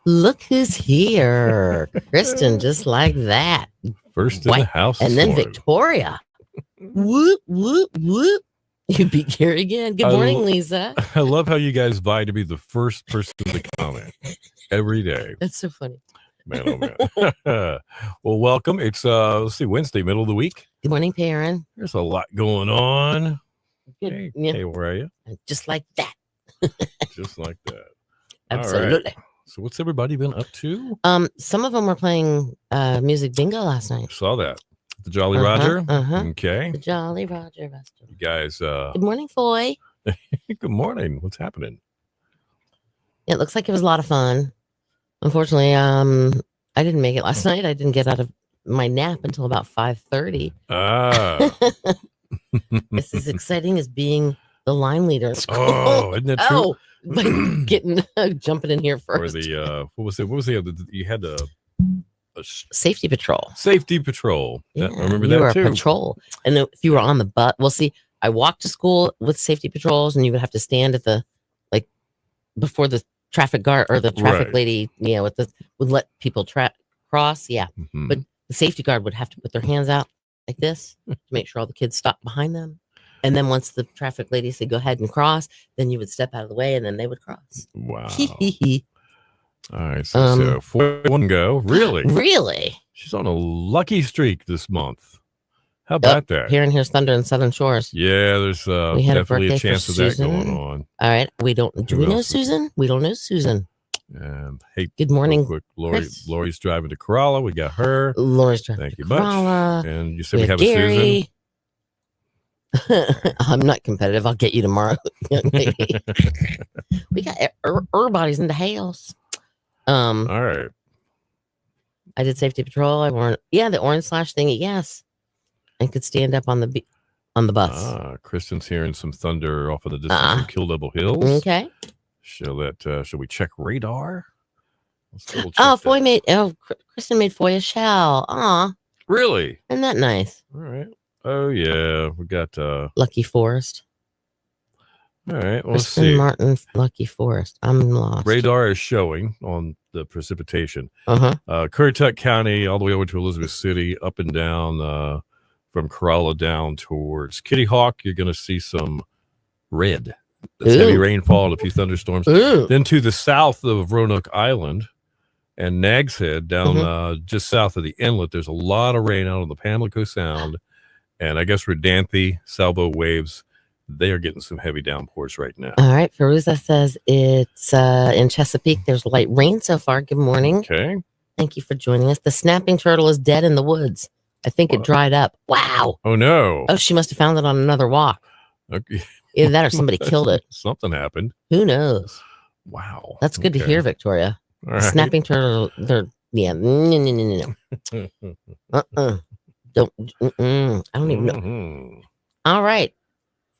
Look who's here. Kristen, just like that. First in the house. And this then morning. Victoria. Whoop, whoop, whoop. You beat Gary again. Good morning, Lisa. I love how you guys vie to be the first person to comment every day. That's so funny. Man, oh man. Well, welcome. It's let's see, Wednesday, middle of the week. Good morning, Perrin. There's a lot going on. Good. Hey, Yeah. hey, where are you? Just like that. Just like that. Absolutely. All right. So what's everybody been up to? Some of them were playing music bingo last night. Saw that. The Jolly Roger. Okay. The Jolly Roger restaurant. You guys Good morning, Foy. good morning. What's happening? It looks like it was a lot of fun. Unfortunately, I didn't make it last night. I didn't get out of my nap until about 5:30. It's as exciting as being the line leader at school. Oh, isn't that true? Like getting jumping in here first. Or the what was it? What was the other? You had a safety patrol. Safety patrol. Yeah, I remember you that were too. a patrol, and then if you were on the bus, well, see, I walked to school with safety patrols, and you would have to stand at the before the traffic guard or the traffic Right. lady, would let people cross. Yeah, Mhm. but the safety guard would have to put their hands out like this to make sure all the kids stopped behind them. And then once the traffic lady said, go ahead and cross, then you would step out of the way and then they would cross. Wow. Hee. All right. So 4-1 go. Really? Really? She's on a lucky streak this month. How about that? Here and here's Thunder and Southern Shores. Yeah, there's We had a definitely a birthday for chance of that Susan. going on. All right. Do we know else is- Susan? We don't know Susan. Hey, Good morning. real quick, Chris. Lori's driving to Corolla. We got her. Lori's driving Thank to you much. Corolla. And you said We we have a Gary. Susan. I'm not competitive. I'll get you tomorrow, young lady. We got everybody's in the house. All right. I did safety patrol. I wore the orange slash thingy. Yes, I could stand up on the bus. Kristen's hearing some thunder off of the distance from Kill Double Hills. Okay. Shall we check radar? Let's double check Oh, Kristen made Foy a shell. Aw, really? isn't that nice? All right. Oh yeah, we got Lucky Forest. all right. Well, let's Kristen see. Martin, Lucky Forest. I'm lost. Radar is showing on the precipitation. Uh-huh. Currituck County all the way over to Elizabeth City, up and down from Corolla down towards Kitty Hawk. You're going to see some red. That's heavy rainfall and a few thunderstorms. Ooh. Then to the south of Roanoke Island and Nags Head, down just south of the inlet, there's a lot of rain out on the Pamlico Sound. And I guess Rodanthe, Salvo Waves, they are getting some heavy downpours right now. All right. Feruza says it's in Chesapeake. There's light rain so far. Good morning. Okay. Thank you for joining us. The snapping turtle is dead in the woods. I think it dried up. Wow. Oh, no. Oh, she must have found it on another walk. Okay. Either that or somebody killed it. Something happened. Who knows? Wow. That's good to hear, Victoria. All right. Snapping turtle, no. Don't. I don't even know. Mhm. All right.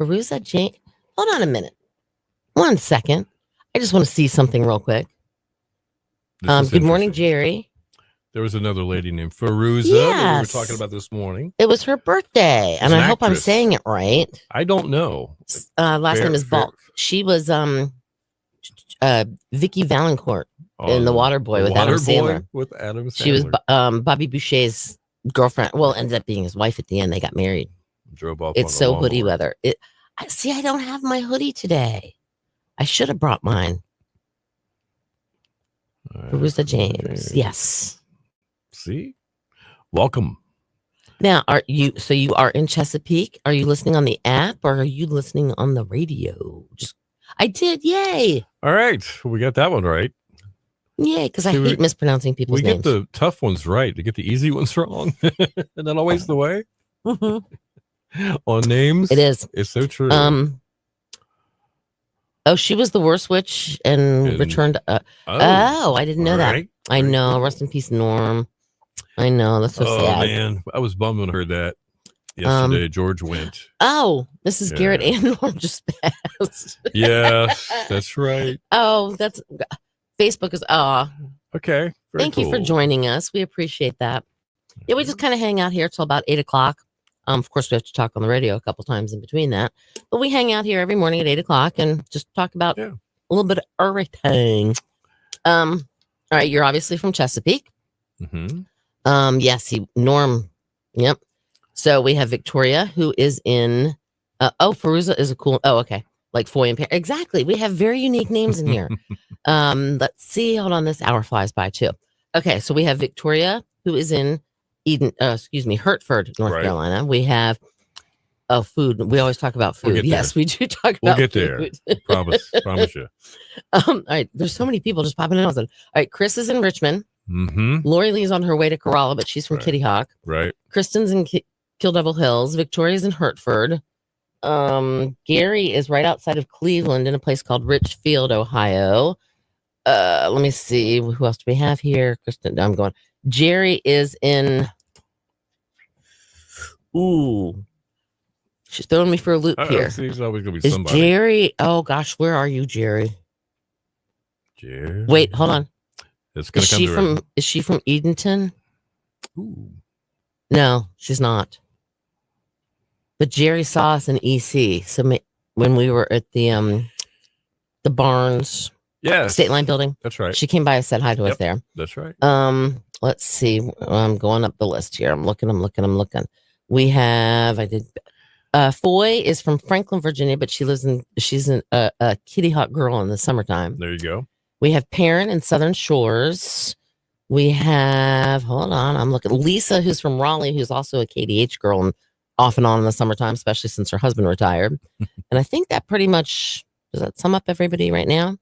Feruza Jane. Hold on a minute. 1 second. I just want to see something real quick. This is Good morning, interesting. Jerry. There was another lady named Feruza that we Yes. were talking about this morning. It was her birthday, and an I hope I'm actress. saying it right. I don't know. Last name is Balk. She was Vicky Valancourt in The Water Boy with Adam Sandler. With Adam Sandler. She was Bobby Boucher's girlfriend. Well, ended up being his wife at the end. They got married. Drove off. It's on a so hoodie lawnmower. weather. I don't have my hoodie today. I should have brought mine. Feruza James. okay. Yes. See? Welcome. Now, you are in Chesapeake? Are you listening on the app or are you listening on the radio? I did. Yay. All right. We got that one right. Yay. Because I See, hate mispronouncing people's We get names. the tough ones right. To get the easy ones wrong. Isn't that always the way? Mhm. On names? It is. It's so true. She was the worst witch and returned. I didn't know that. right. I know. Rest in peace, Norm. I know. That's so sad. Man. I was bummed when I heard that yesterday. George went. Oh, Mrs. Garrett Yeah. and Norm just passed. Yes, that's right. Oh, that's Facebook is. Okay. very Thank you for cool. joining us. We appreciate that. Yeah, we just kind of hang out here till about 8:00. Of course, we have to talk on the radio a couple times in between that, but we hang out here every morning at 8:00 and just talk about a little bit of everything. All right, you're obviously from Chesapeake. Mm-hmm. Yes, Norm. Yep. So we have Victoria, who is in. Perusa is a cool. Oh, okay. Like Foy and Perry. Exactly. We have very unique names in here. Let's see. Hold on. This hour flies by too. Okay, so we have Victoria, who is in Hertford, North Right. Carolina. We have food. We always talk about We'll food. get Yes, we do talk We'll about get there. food. Promise you. All right. There's so many people just popping in. All right. Chris is in Richmond. Mm-hmm. Lori Lee's on her way to Corolla, but she's from Right. Kitty Hawk. Right. Kristen's in Kill Devil Hills. Victoria's in Hertford. Gary is right outside of Cleveland in a place called Richfield, Ohio. Let me see. Who else do we have here? Kristen, I'm going. Jerry is in. Ooh. She's throwing me for a loop here. There's always going to be Is somebody. Jerry? Oh gosh, where are you, Jerry? Jerry. Wait, hold on. It's going Is to come she to from? Is she from Edenton? Ooh. No, she's not. But Jerry saw us in EC. So when we were at the Barnes Yes. State Line building, That's right. she came by and said hi to us Yep. there. That's right. Let's see. I'm going up the list here. I'm looking. We have. Foy is from Franklin, Virginia, but she's a Kitty Hawk girl in the summertime. There you go. We have Perrin in Southern Shores. We have, hold on, I'm looking. Lisa, who's from Raleigh, who's also a KDH girl and off and on in the summertime, especially since her husband retired. And I think that pretty much, does that sum up everybody right now?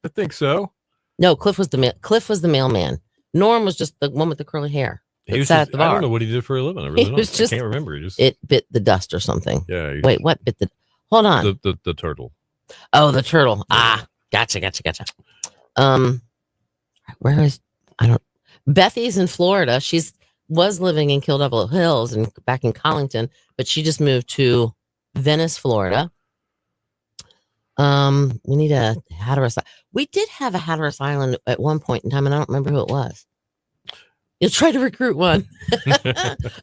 I think so. No, Cliff was the mailman. Norm was just the one with the curly hair. He was sat just, at the bar. I don't know what he did for a living. I really was don't. just- I can't remember. It bit the dust or something. Yeah. Wait, what bit the, hold on. The turtle. Oh, the turtle. Ah, gotcha. Where is, Bethy's in Florida. Was living in Kill Devil Hills and back in Collington, but she just moved to Venice, Florida. We need a Hatteras. We did have a Hatteras Island at one point in time, and I don't remember who it was. You'll try to recruit one.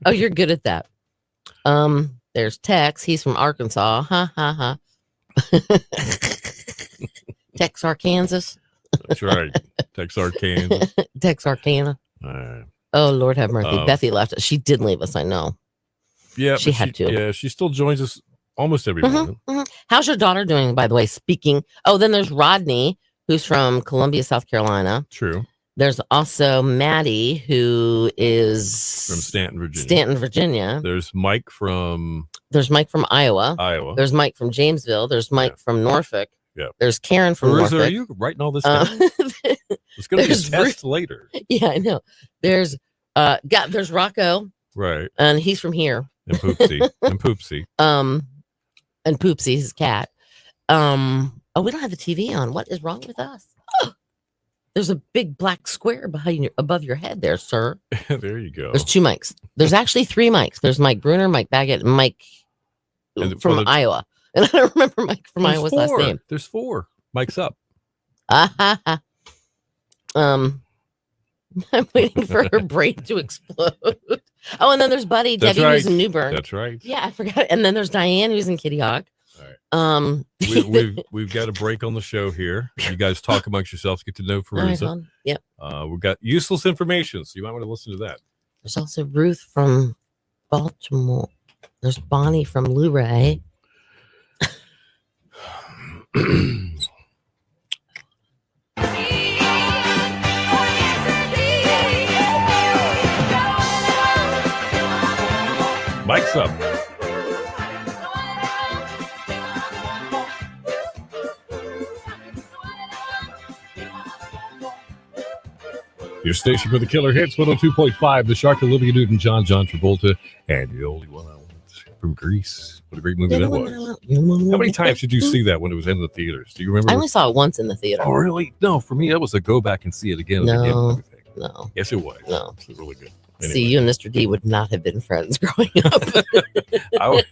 Oh, you're good at that. There's Tex. He's from Arkansas. Ha. Texarkansas. That's right. Texarkana. Texarkana. All right. Oh, Lord have mercy. Oh. Bethy left. She did leave us, I know. Yeah, She but had to. Yeah, she still joins us almost every Mhm, morning. mhm. How's your daughter doing, by the way? Speaking. Oh, then there's Rodney, who's from Columbia, South Carolina. True. There's also Maddie, who is From Stanton, Virginia. There's Mike from There's Mike from Iowa. Iowa. There's Mike from Jamesville. There's Mike from Norfolk. Yeah. There's Karen from Marissa, are Norfolk. you writing all this Uh, down? It's going to be a there's test later. yeah, I know. There's there's Rocco, Right. and he's from here. And Poopsie. And Poopsie, his cat. Oh, we don't have the TV on. What is wrong with us? There's a big black square above your head there, sir. There you go. There's 2 mics. There's actually 3 mics. There's Mike Bruner, Mike Baggett, and Mike from Iowa. And I don't remember Mike from There's Iowa's 4. last name. There's 4. Mike's up. I'm waiting for her brain to explode. Oh, and then there's Buddy, That's Debbie, who's right. in Newburgh. That's right. Yeah, I forgot. And then there's Diane, who's in Kitty Hawk. All right. We've got a break on the show here. You guys talk amongst yourselves, get to know All right, Feruza. hon. Yep. We've got useless information, so you might want to listen to that. There's also Ruth from Baltimore. There's Bonnie from Luray. Mike's up. Your station for the killer hits, 102.5, The Shark, Olivia Newton, John Travolta, and the only one I want from Greece. What a great movie that was. How many times did you see that when it was in the theaters? Do you remember? I only saw it once in the theater. Oh, really? No, for me, that was a go back and see it again and again. No. And everything. No. Yes, it was. No. It was really good. See, you and Mr. D would not have been friends growing up. I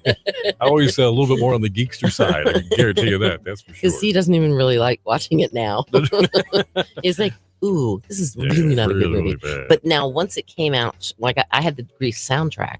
always a little bit more on the geekster side. I can guarantee you that. That's for sure. Because he doesn't even really like watching it now. He's like, ooh, this is really not a good movie. Really bad. But now, once it came out, like I had the Grease soundtrack.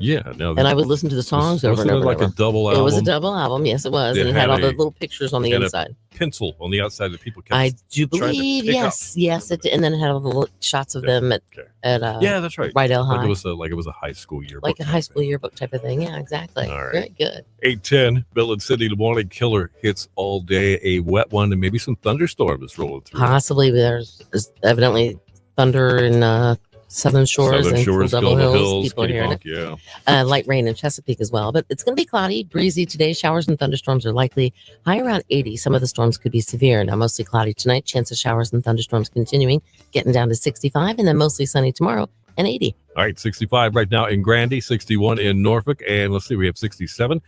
Yeah. No, And I would listen to the songs over wasn't and it over. like and a over. double It album? was a double album. Yes, it was. It And it had had all the a- little pictures on the had a inside. pencil on the outside that people kept. I do trying to believe, pick up. yes, yes. It, and then it had all the little shots of Yeah, them okay. at Yeah, that's right. Rydell High. Like it was a high school yearbook. Like a kind high of school thing. yearbook type of thing. Yeah, exactly. All right. Very good. 8:10. Bill and Cindy, the morning killer hits all day. A wet one and maybe some thunderstorms rolling through. Possibly there's evidently thunder in Southern Shores Southern and Shores, Double Gilman Hills. People are Kitty hearing it. Hawk, yeah. Light rain in Chesapeake as well, but it's going to be cloudy, breezy today. Showers and thunderstorms are likely. High around 80. Some of the storms could be severe. Now mostly cloudy tonight. Chance of showers and thunderstorms continuing, getting down to 65, and then mostly sunny tomorrow and 80. All right, 65 right now in Grandy, 61 in Norfolk, and let's see, we have 67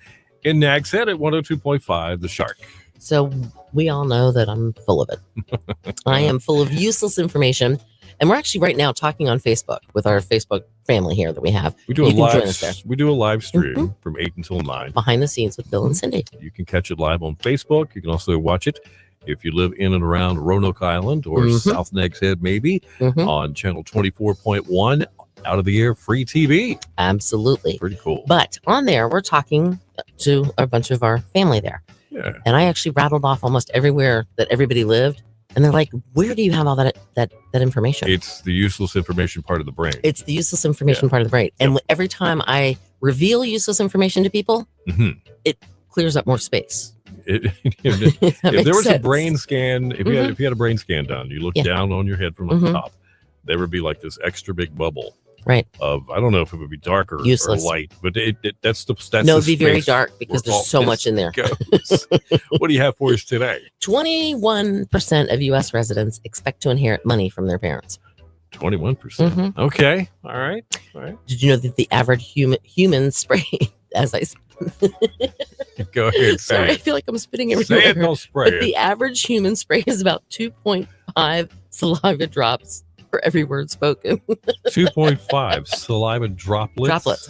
in Nags Head at 102.5, The Shark. So we all know that I'm full of it. I am full of useless information. And we're actually right now talking on Facebook with our Facebook family here that we have. We do You a can join live us there. we do a live stream Mhm. from 8 until 9. Behind the scenes with Bill and Cindy. You can catch it live on Facebook. You can also watch it if you live in and around Roanoke Island or Mhm. South Nags Head, maybe Mhm. on channel 24.1, out of the air free TV. Absolutely. Pretty cool. But on there, we're talking to a bunch of our family there. Yeah. And I actually rattled off almost everywhere that everybody lived. And they're like, where do you have all that information? It's the useless information part of the brain. It's the useless information part of the brain. And every time I reveal useless information to people, Mhm. it clears up more space. If That there makes was a sense. brain scan, if you had a brain scan done, you look Yeah. down on your head from the Mhm. top, there would be like this extra big bubble Right. of, I don't know if it would be darker Useless. or light, but that's No, the it'd be very space dark because where all there's so this much in there. goes. What do you have for us today? 21% of U.S. residents expect to inherit money from their parents. 21%. Mhm. Okay. All right. Did you know that the average human spray, as I Go ahead. sorry, I Say feel like I'm spitting it. Say it, everywhere. don't spray But the it. average human spray is about 2.5 saliva drops for every word spoken. 2.5 saliva droplets. Droplets.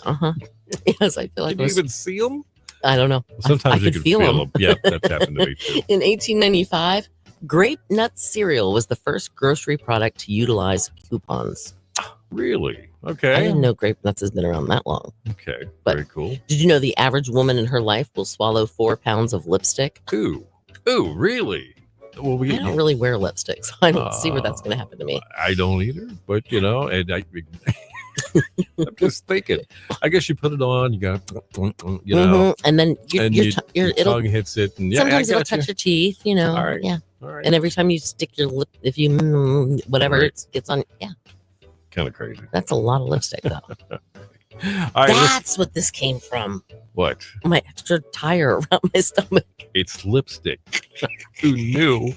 Yes, I feel like Can you even see them? I don't know. Sometimes I you could can feel feel 'em. them. Yeah, that's happened to me too. In 1895, grape nut cereal was the first grocery product to utilize coupons. Really? I Okay. didn't know grape nuts has been around that long. Okay. But- Very cool. Did you know the average woman in her life will swallow 4 pounds of lipstick? Ooh, really? Well, I don't really wear lipstick, so I don't see where that's going to happen to me. I don't either, but and I'm just thinking. I guess you put it on, you got, Mhm. And then and your your it'll tongue hits it, and sometimes I it'll gotcha. touch your teeth, you know. All right. Yeah. All right, And every time you stick your lip, if you whatever Right. it gets on, yeah, kind of crazy. that's a lot of lipstick though. All right, That's what this came from. what? My extra tire around my stomach. It's lipstick. Who knew?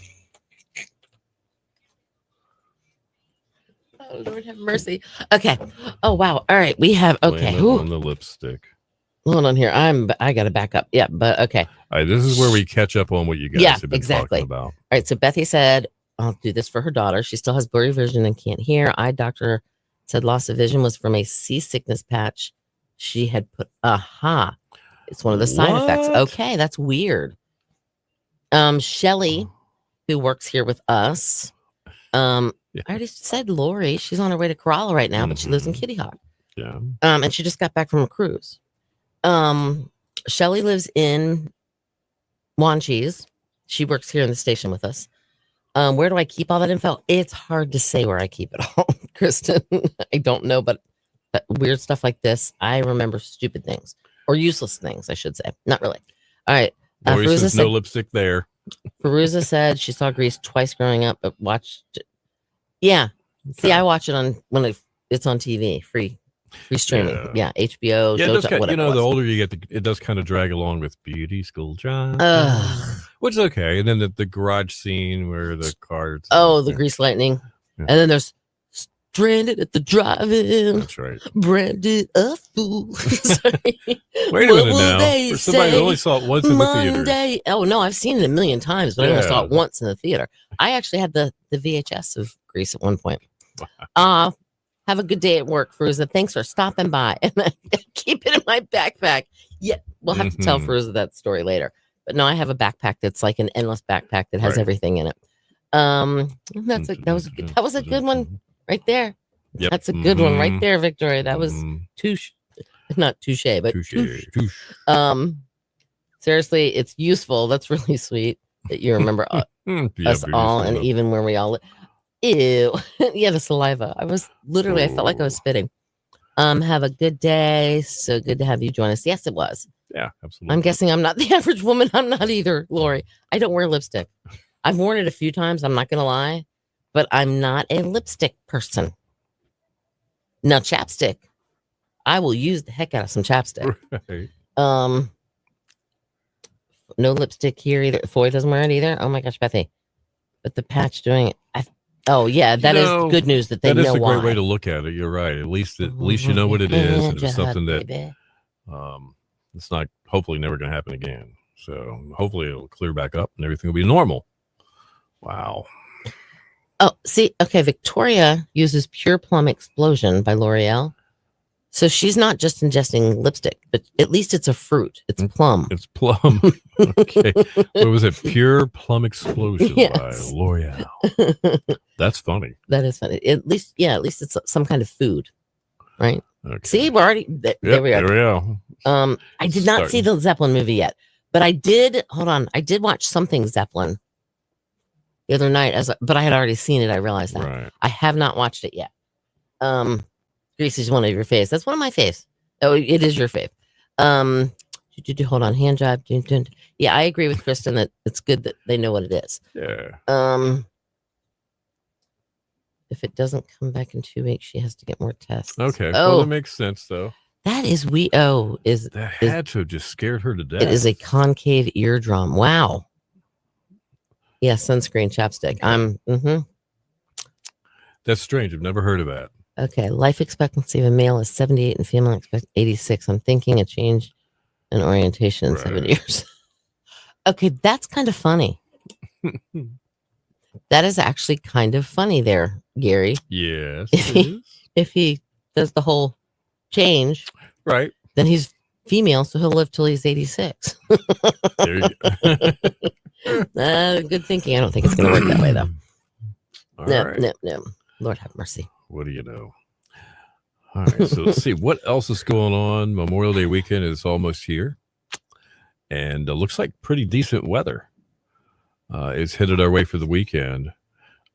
Oh Lord have mercy. Okay. Oh wow. All right. We have okay. Blame it Whew. on the lipstick. Hold on here. I got to back up. Yeah, but okay. All right, this is where we catch up on what you guys Yeah, have been exactly. talking about. All right. So Bethy said, I'll do this for her daughter. She still has blurry vision and can't hear. Eye doctor said loss of vision was from a seasickness patch she had put. Aha. It's one of the side effects. What? Okay. That's weird. Shelly, who works here with us. Yeah. I already said Lori. She's on her way to Corolla right now, but she lives in Mhm. Kitty Hawk. Yeah. And she just got back from a cruise. Shelly lives in Wanchese. She works here in the station with us. Where do I keep all that info? It's hard to say where I keep it all, Kristen. I don't know, but weird stuff like this, I remember stupid things or useless things, I should say. Not really. All right. Lori Feruza says said- no lipstick there. Feruza said she saw Grease twice growing up, but watched it. Yeah. See, I watch it on when it's on TV, free streaming. Yeah. Yeah, HBO, Yeah, it does Showtime, kind, whatever. the it was. older you get, it does kind of drag along with Beauty School Drive, Ugh. which is okay. And then the garage scene where the cars. Oh, the Grease Lightning. Yeah. And then there's Stranded at the Drive-In, That's right. Branded a Fool. Sorry. Wait a What minute will now. they For somebody who say only saw it once in the theater. Monday. Oh, no, I've seen it a million times, but I only saw it Yeah. once in the theater. I actually had the VHS of Grease at one point. Have a good day at work, Feruza. Thanks for stopping by. And I keep it in my backpack. Yeah, we'll have to tell Mhm. Feruza that story later. But no, I have a backpack that's like an endless backpack that has Right. everything in it. That was a good one right there. Yep. That's a good one right Mhm. there, Victoria. That was Mhm. two not touche, but Touche. touche. Touche. Seriously, it's useful. That's really sweet that you remember Yeah, us all, beautiful. and even where we all. Ew, yeah, the saliva. I felt like I was Oh. spitting. Have a good day. So good to have you join us. Yes, it was. Yeah, absolutely. I'm guessing I'm not the average woman. I'm not either, Lori. I don't wear lipstick. I've worn it a few times. I'm not going to lie, but I'm not a lipstick person. Now, chapstick. I will use the heck out of some chapstick. Right. No lipstick here either. Foy doesn't wear it either. Oh my gosh, Bethy. But the patch doing it. Oh yeah, that is good news that they That is know a great why. way to look at it. You're right. At least you know what it is, and it's something that baby. it's not hopefully never going to happen again. So hopefully it'll clear back up and everything will be normal. Wow. Oh, see, okay. Victoria uses Pure Plum Explosion by L'Oreal. So she's not just ingesting lipstick, but at least it's a fruit. It's plum. It's plum. Okay. What was it? Pure Plum Explosion by Yes. L'Oreal. That's funny. That is funny. At least it's some kind of food, right? Okay. See, we're already there. We are. There we go. I did not see the Zeppelin movie yet, but I did. Hold on, I did watch something Zeppelin the other night, but I had already seen it. I realized that. Right. I have not watched it yet. Grease is one of your faves. That's one of my faves. Oh, it is your fave. Hold on, hand job. Yeah, I agree with Kristen that it's good that they know what it is. Yeah. If it doesn't come back in 2 weeks, she has to get more tests. Okay. Oh, Well, that makes sense though. that is That had to have just scared her to death. It is a concave eardrum. Wow. Yeah, sunscreen chapstick. That's strange. I've never heard of that. Okay. Life expectancy of a male is 78 and female 86. I'm thinking a change in orientation in 7 years. Okay, that's kind of funny. That is actually kind of funny there, Gary. Yes. If he does the whole change, right, then he's female, so he'll live till he's 86. There you go. Good thinking. I don't think it's going to work that way, though. All No. Lord have mercy. What do you know? All right, so let's see what else is going on. Memorial Day weekend is almost here, and it looks like pretty decent weather. It's headed our way for the weekend.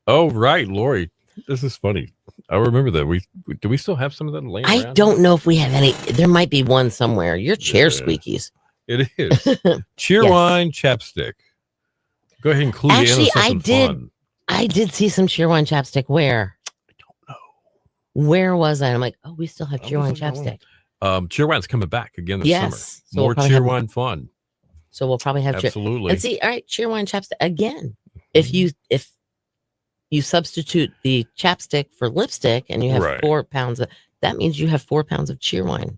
Oh, right, Lori. This is funny. I remember that. Do we still have some of that laying around? I don't know if we have any. There might be one somewhere. Your chair squeakies. It is. Cheerwine chapstick. Go ahead and include Actually, fun. I did see some Cheerwine chapstick. Where? I don't know. Where was I? I'm like, oh, we still have Cheerwine chapstick. Cheerwine's coming back again this summer. So more Cheerwine fun. So we'll probably have absolutely. And see, all right, Cheerwine chapstick again. If you substitute the chapstick for lipstick and you have 4 pounds of, that means you have 4 pounds of Cheerwine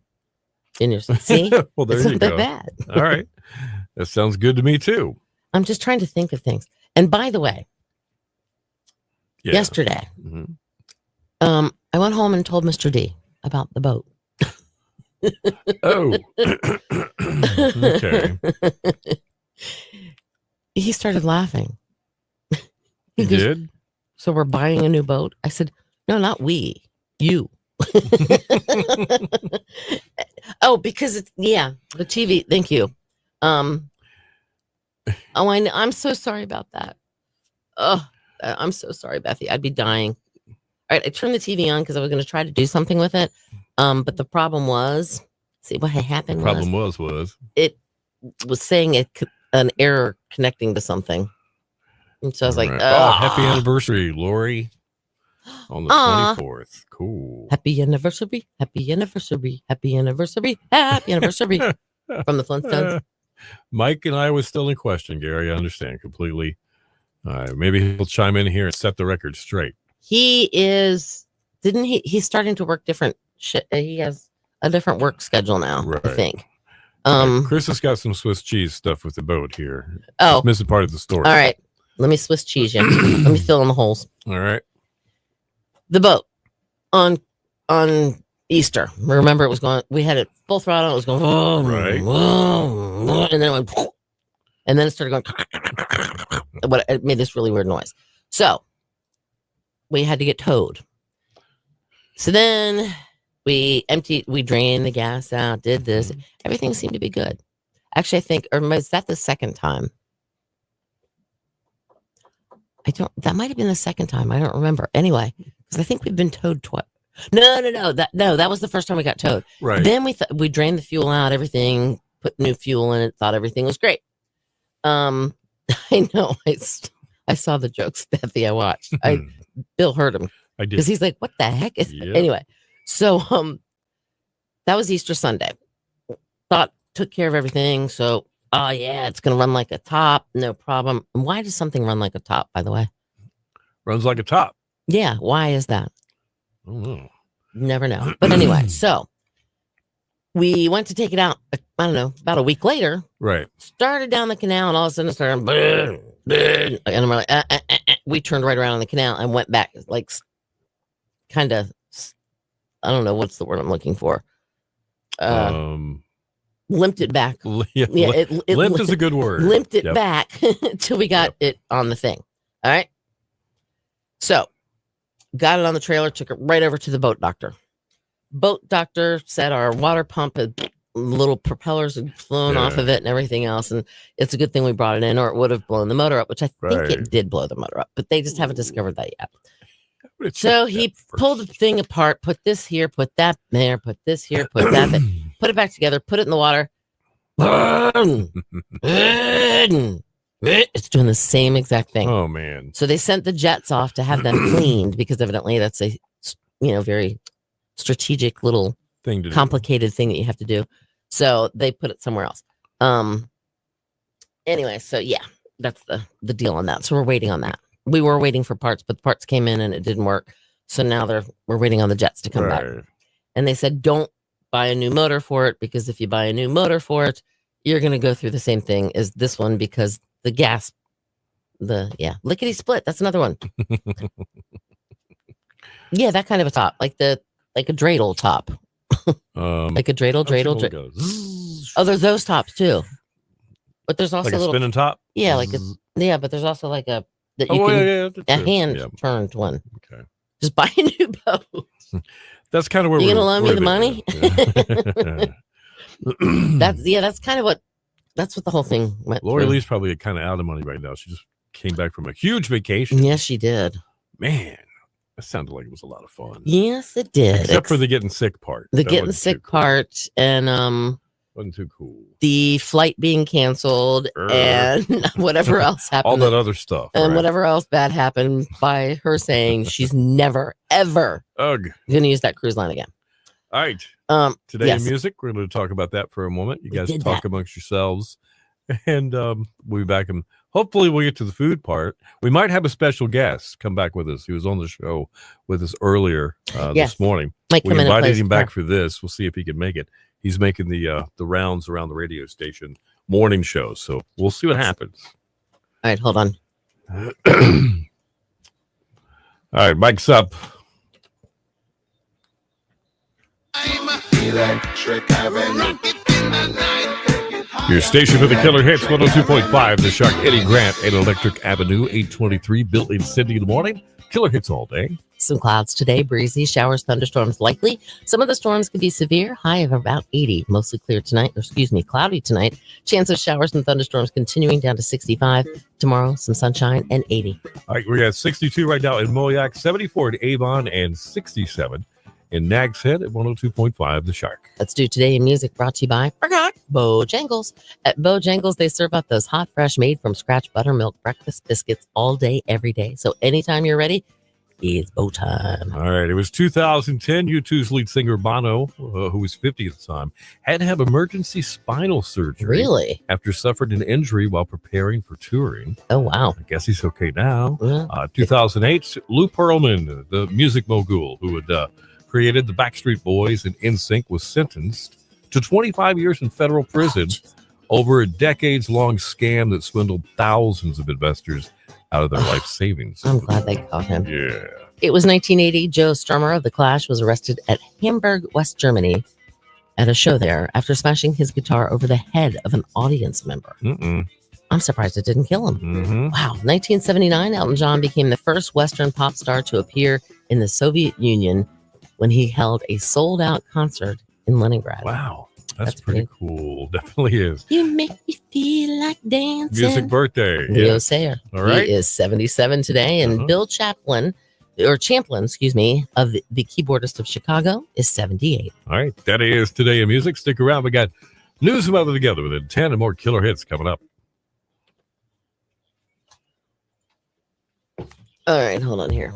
in your. See, well, there it's you not go. that bad. All right, that sounds good to me too. I'm just trying to think of things. And by the way, yesterday, I went home and told Mr. D about the boat. Oh, okay. He started laughing. He goes, did? So we're buying a new boat? I said, no, not we. You. Oh, because it's, the TV. Thank you. Oh, I know. I'm so sorry about that. Oh, I'm so sorry, Bethy. I'd be dying. All right, I turned the TV on because I was going to try to do something with it. But the problem was, see what had happened. The problem was it was saying an error connecting to something. And so I was like, oh, happy anniversary, Lori. On the 24th. Cool. Happy anniversary. Happy anniversary. Happy anniversary. Happy anniversary. From the Flintstones. Mike and I was still in question, Gary. I understand completely. Maybe he'll chime in here and set the record straight. He is, didn't he? He's starting to work different shit. He has a different work schedule now, I think. Chris has got some Swiss cheese stuff with the boat here. Oh. It's missing part of the story. All right. Let me Swiss cheese you. Let me fill in the holes. All right. The boat on Easter. Remember, it was going. We had it full throttle. It was going. And then it went. And then it started going. But it made this really weird noise. So we had to get towed. So then We drained the gas out, did this. Everything seemed to be good. Actually, I think, or was that the second time? That might have been the second time. I don't remember. Anyway, because I think we've been towed twice. No. That was the first time we got towed. Right. Then we drained the fuel out, everything, put new fuel in it, thought everything was great. I know. I saw the jokes, Bethy. I watched. Bill heard him. I did. Because he's like, what the heck is Anyway, so that was Easter Sunday. Took care of everything. So, oh yeah, it's gonna run like a top, no problem. Why does something run like a top, by the way? Runs like a top. Yeah, why is that? I don't know. Never know. But anyway, so we went to take it out, I don't know, about a week later. Right. Started down the canal, and all of a sudden it started and I'm like, we turned right around on the canal and went back, like kind of, I don't know what's the word I'm looking for. Limped it back. Yeah, limped is a good word. Limped it back till we got it on the thing. All right. So got it on the trailer, took it right over to the boat doctor. Boat doctor said our water pump had little propellers had flown off of it and everything else. And it's a good thing we brought it in, or it would have blown the motor up, which I think it did blow the motor up, but they just haven't discovered that yet. So he pulled the thing apart, put this here, put that there, put this here, put that there, put it back together, put it in the water. It's doing the same exact thing. Oh, man. So they sent the jets off to have them cleaned because evidently that's a, very strategic little thing to complicated thing that you have to do. So they put it somewhere else. Anyway, so yeah, that's the deal on that. So we're waiting on that. We were waiting for parts, but the parts came in and it didn't work. So now we're waiting on the jets to come back. And they said, don't buy a new motor for it, because if you buy a new motor for it, you're going to go through the same thing as this one, because the gas, lickety split. That's another one. Yeah, that kind of a top, like a dreidel top. Like a dreidel. Oh, there's those tops too. But there's also like a little spinning top. Yeah, but there's also like a that you can hand turned one. Okay. Just buy a new boat. That's kind of where you're gonna loan me the money. That's kind of that's what the whole thing went. Lori Lee's probably kind of out of money right now. She just came back from a huge vacation. Yes, she did. Man, that sounded like it was a lot of fun. Yes, it did. Except for the getting sick part. The getting sick part, and wasn't too cool. The flight being canceled and whatever else happened. All that other stuff. And whatever else bad happened by her saying she's never, ever going to use that cruise line again. All right. Today in music, we're going to talk about that for a moment. You guys talk amongst yourselves. And we'll be back. And hopefully we'll get to the food part. We might have a special guest come back with us. He was on the show with us earlier this morning. We invited him back for this. We'll see if he can make it. He's making the rounds around the radio station morning shows. So we'll see what happens. All right, hold on. All right, mic's up. I'm electric Avenue. Your station for the killer hits, 102.5, The Shark, Eddie Grant, and Electric Avenue, 823, Bill and Cindy in the morning. Killer hits all day. Some clouds today, breezy, showers, thunderstorms likely. Some of the storms could be severe, high of about 80. Mostly clear tonight, cloudy tonight. Chance of showers and thunderstorms continuing down to 65. Tomorrow, some sunshine and 80. All right, we got 62 right now in Moyac, 74 in Avon, and 67 in Nags Head at 102.5 The Shark. Let's do Today in Music, brought to you by Bojangles. At Bojangles, they serve up those hot, fresh, made from scratch buttermilk breakfast biscuits all day, every day. So anytime you're ready, it's bow time. All right. It was 2010. U2's lead singer Bono, who was 50 at the time, had to have emergency spinal surgery. Really? After suffering an injury while preparing for touring. Oh, wow. I guess he's okay now. 2008, Lou Pearlman, the music mogul who had created the Backstreet Boys and NSYNC, was sentenced to 25 years in federal prison over a decades-long scam that swindled thousands of investors out of their life savings. I'm glad they caught him. Yeah. It was 1980. Joe Strummer of The Clash was arrested at Hamburg, West Germany at a show there after smashing his guitar over the head of an audience member. I'm surprised it didn't kill him. Wow. 1979, Elton John became the first Western pop star to appear in the Soviet Union when he held a sold out concert in Leningrad. Wow. That's That's pretty pretty- cool. Definitely is. You make me feel like dancing. Music birthday. Leo Yes. Sayer. All right. He is 77 today. And Uh-huh. Bill Champlin, excuse me, of the keyboardist of Chicago, is 78. All right. That is Today in Music. Stick around. We got news and weather together with 10 and more killer hits coming up. All right, hold on here.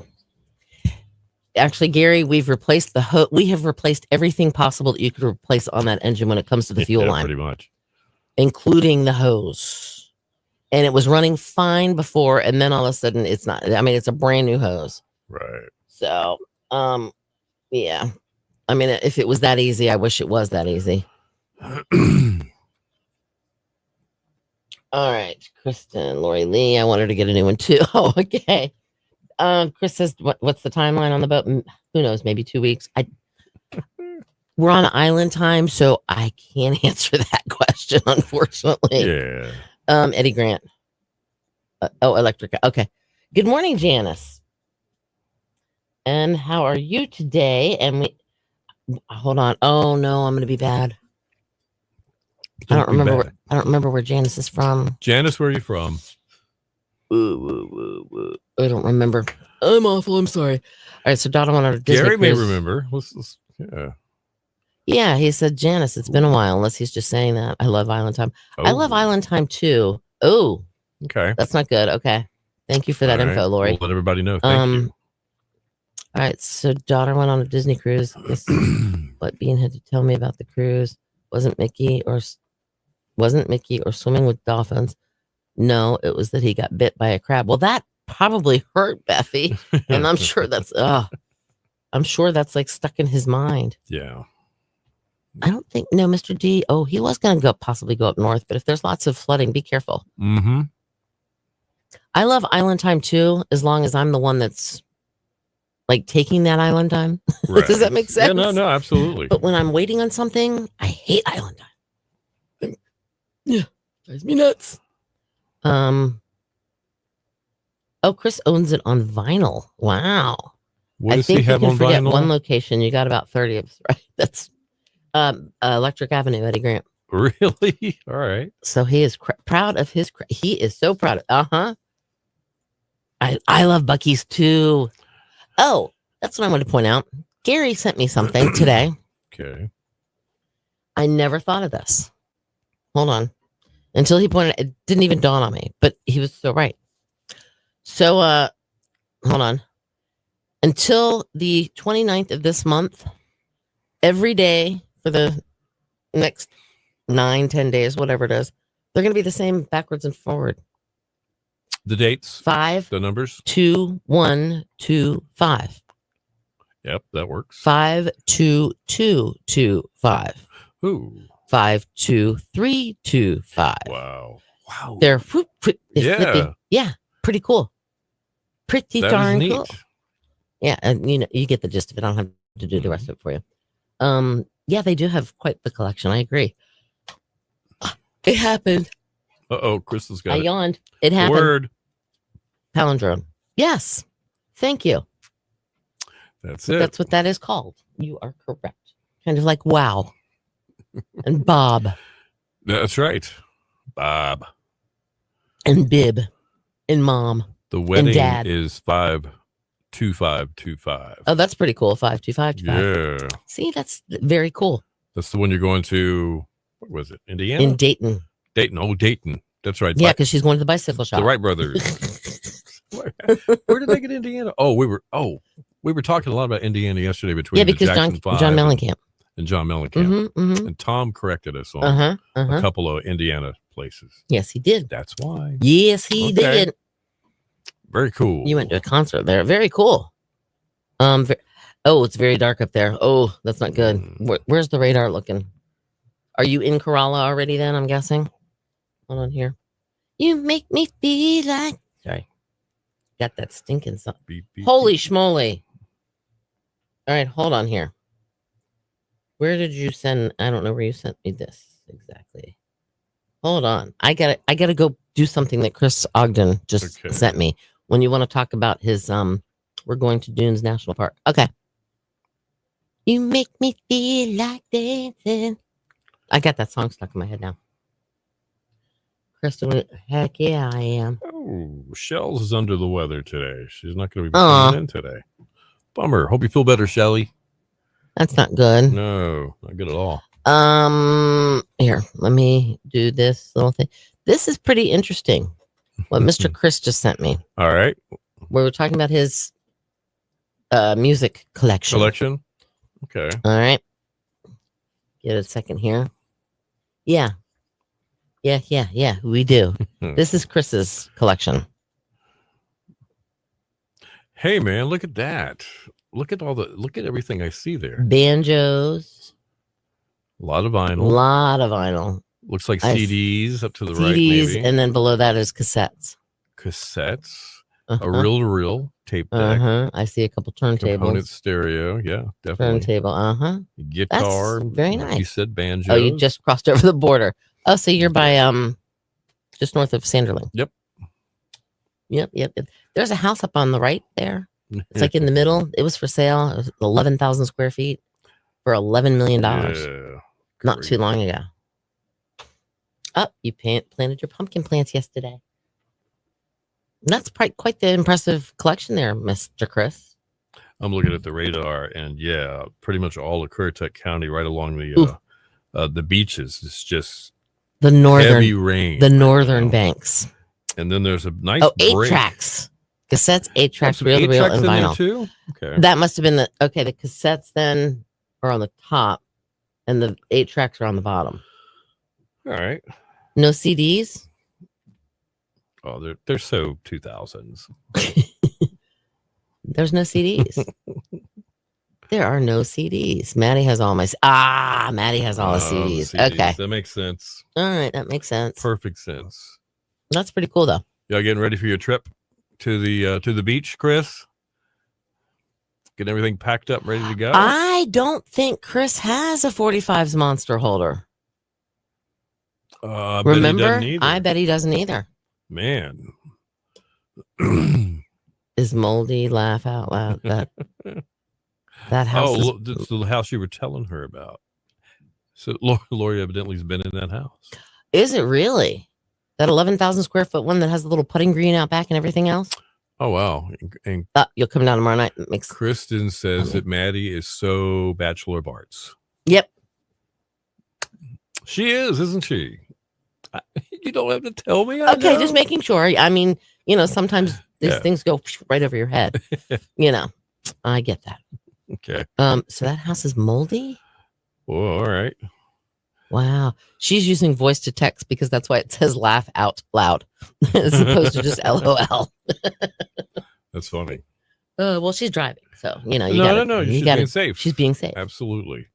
Actually, Gary, we've replaced we have replaced everything possible that you could replace on that engine when it comes to the fuel Yeah, line, pretty much. including the hose. And it was running fine before, and then all of a sudden it's not. I mean, it's a brand new hose. Right. So, yeah. I mean, if it was that easy, I wish it was that easy. All right, Kristen, Lori Lee. I want her to get a new one too. Oh, okay. Chris says, what's the timeline on the boat? Who knows? Maybe 2 weeks. We're on island time, so I can't answer that question, unfortunately. Yeah. Eddie Grant. Electric. Okay. Good morning, Janice. And how are you today? And hold on. Oh no, I'm going to be bad. I don't remember where Janice is from. Janice, where are you from? I don't remember. I'm awful. I'm sorry. All right, so Donna wanted to Disney Gary may cruise. remember. Yeah. Yeah, he said Janice. It's been a while, unless he's just saying that. I love Island Time. I love Oh, Island Time too. Oh, Okay. that's not good. Okay, thank you for that All info, right. Lori. We'll let everybody know. Thank All right, so daughter went on a Disney cruise. Guess you. what Bean had to tell me about the cruise wasn't Mickey or swimming with dolphins. No, it was that he got bit by a crab. Well, that probably hurt Beffy, and I'm sure that's like stuck in his mind. Yeah. I don't think Mr. D. Oh, he was going to possibly go up north, but if there's lots of flooding, be careful. Mm-hmm. I love Island Time too, as long as I'm the one that's like taking that Island Time. Right. Does that make sense? Yeah, no, absolutely. But when I'm waiting on something, I hate Island Time. Yeah, drives me nuts. Oh, Chris owns it on vinyl. Wow. What I does think he have you can on forget vinyl? one location. You got about 30 of us, right? That's Electric Avenue, Eddie Grant. Really? All right. So he is proud of his. He is so proud of. I love Buc-ee's too. Oh, that's what I wanted to point out. Gary sent me something today. Okay. I never thought of this. Hold on. Until he pointed it didn't even dawn on me, but he was so right. So hold on. Until the 29th of this month, every day for the next 9-10 days, whatever it is, they're going to be the same backwards and forward. The dates, 5, the numbers. 2, 1, 2, 5. Yep, that works. 5, 2, 2, 2, 5. Ooh. 5, 2, 3, 2, 5. Wow. Wow. They're Yeah. flippy. Yeah, pretty cool. Pretty That is darn neat. cool. Yeah, and you get the gist of it. I don't have to do the rest of it for you. Yeah, they do have quite the collection. I agree. It happened. Uh-oh, Crystal's I got it. yawned. It happened. Word. Palindrome. Yes. Thank you. That's it. That's what that is called. You are correct. Kind of like wow. And Bob. That's right. Bob. And Bib. And Mom. The wedding Dad. is 52525. Oh, that's pretty cool. 52525. Yeah. See, that's very cool. That's the one you're going to, what was it? Indiana? In Dayton. Dayton. Oh, Dayton. That's right. Yeah, because she's going to the bicycle shop. The Wright brothers. Where did they get Indiana? Oh, we were talking a lot about Indiana yesterday between Yeah, the because Jackson Five John Mellencamp. and John Mellencamp. Mm-hmm, mm-hmm. And Tom corrected us on a couple of Indiana places. Yes, he did. That's why. Yes, he Okay. did. Very cool. You went to a concert there. Very cool. It's very dark up there. Oh, that's not good. Where's the radar looking? Are you in Kerala already then, I'm guessing? Hold on here. You make me feel like... Sorry. Got that stinking song. Beep, beep, Holy beep. schmoly. All right, hold on here. Where did you send... I don't know where you sent me this exactly. Hold on. I gotta go do something that Chris Ogden just Okay. sent me. When you want to talk about his... We're going to Dunes National Park. Okay. You make me feel like dancing. I got that song stuck in my head now. Crystal, heck yeah, I am. Oh, Shells is under the weather today. She's not going to be Aw. coming in today. Bummer. Hope you feel better, Shelly. That's not good. No, not good at all. Here, let me do this little thing. This is pretty interesting. What Mr. Chris just sent me. All right. We were talking about his music collection. Okay. All right. Get a second here. Yeah. We do. This is Chris's collection. Hey, man, look at that. Look at everything I see there. Banjos. A lot of A vinyl. lot of vinyl. Looks like I- CDs up to the right, CDs, maybe. and then below that is cassettes. Cassettes. Uh-huh. A reel-to-reel tape deck. I see a couple Component turntables. stereo. Yeah, definitely. Turntable. Guitar. That's very like You nice. said banjo. Oh, you just crossed over the border. Oh, so you're by just north of Sanderling. Yep. Yep. There's a house up on the right there. It's like in the middle. It was for sale. It was 11,000 square feet for $11 million. Yeah. Not Crazy. too long ago. Oh, you planted your pumpkin plants yesterday. That's quite the impressive collection there, Mr. Chris. I'm looking at the radar, and yeah, pretty much all of Currituck County, right along the beaches. It's just The heavy northern, rain. the right northern now. banks. And then there's a nice Oh, 8 break. tracks. Cassettes, 8 Oh, tracks, some reel to reel, 8 tracks and in there vinyl. too. Okay. That must have been the cassettes then are on the top and the 8 tracks are on the bottom. All right. No CDs? Oh, they're so 2000s. There's no CDs. There are no CDs. Maddie has all my Maddie has all the Oh, CDs. CDs. Okay. That makes sense. All right, that makes sense. Perfect sense. That's pretty cool though. Y'all getting ready for your trip to the beach, Chris? Getting everything packed up, ready to go? I don't think Chris has a 45s monster holder. I bet he Remember? doesn't either. I bet he doesn't either. Man. Is moldy, laugh out loud. That house is that's the house you were telling her about. So Lori evidently has been in that house. Is it really? That 11,000 square foot one that has the little putting green out back and everything else? Oh, wow. And You'll come down tomorrow night. It makes Kristen says that Maddie is so Bachelor of Arts. Yep. She is, isn't she? You don't have to tell me. Okay, just making sure. I mean, sometimes these Yeah. things go right over your head. I get that. Okay. So that house is moldy? Well, all right. Wow. She's using voice to text because that's why it says laugh out loud as opposed to just LOL. That's funny. Well, she's driving. So, you No, gotta, she's you gotta, being safe. she's being safe. Absolutely.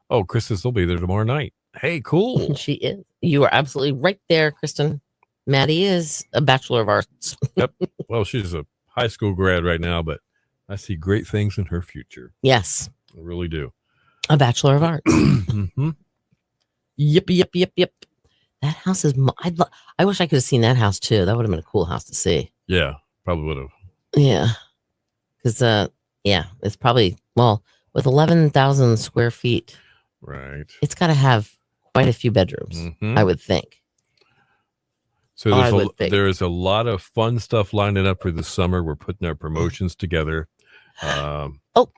Oh, Chris says they'll be there tomorrow night. Hey, cool. She is. You are absolutely right there, Kristen. Maddie is a Bachelor of Arts. Well, she's a high school grad right now, but I see great things in her future. Yes, I really do. a Bachelor of Arts. Mhm. Yep. That house is. I wish I could have seen that house too. That would have been a cool house to see. Yeah, probably would have. Yeah, because it's probably with 11,000 square feet. Right. It's got to have quite a few bedrooms. Mhm. I would think. So I would think. there is a lot of fun stuff lining up for the summer. We're putting our promotions together. Oh,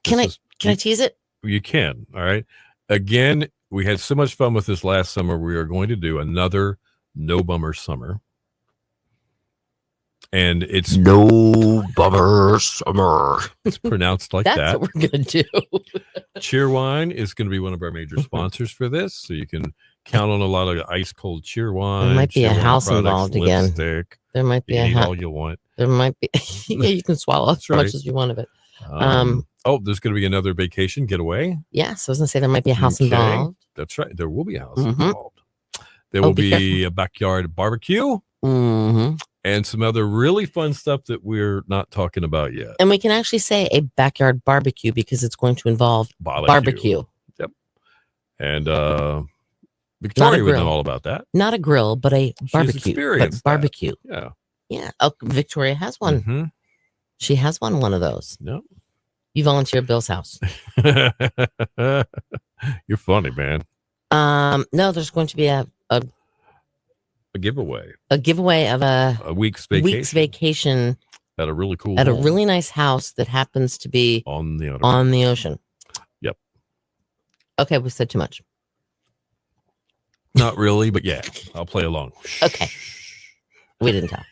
can I tease it? You can. All right. Again, we had so much fun with this last summer. We are going to do another No Bummer Summer. And it's No Bummer Summer. it's pronounced like That's that. what we're gonna do. Cheerwine is going to be one of our major sponsors for this. So you can count on a lot of ice cold Cheerwine. There might be a Cheerwine house products, involved again. lipstick. There might be You a can eat house. all you want. There might be. Yeah, you can swallow as That's much right. as you want of it. There's going to be another vacation getaway. Yes, I was gonna say there might be a house Okay. involved. That's right. There will be a house Mhm. involved. There will be be a backyard barbecue Mm-hmm. and some other really fun stuff that we're not talking about yet. And we can actually say a backyard barbecue because it's going to involve barbecue. And Victoria would grill. know all about that. Not a grill, but a barbecue. experienced But that. barbecue. Yeah. Yeah. Oh, Victoria has one. Mhm. She has one of those. Yep. You volunteer at Bill's house. You're funny, man. No, there's going to be a giveaway of a week's vacation at a really cool at a home really nice house that happens to be on the ocean. Yep. Okay, we said too much. Not really, but yeah, I'll play along. Okay. We didn't tell.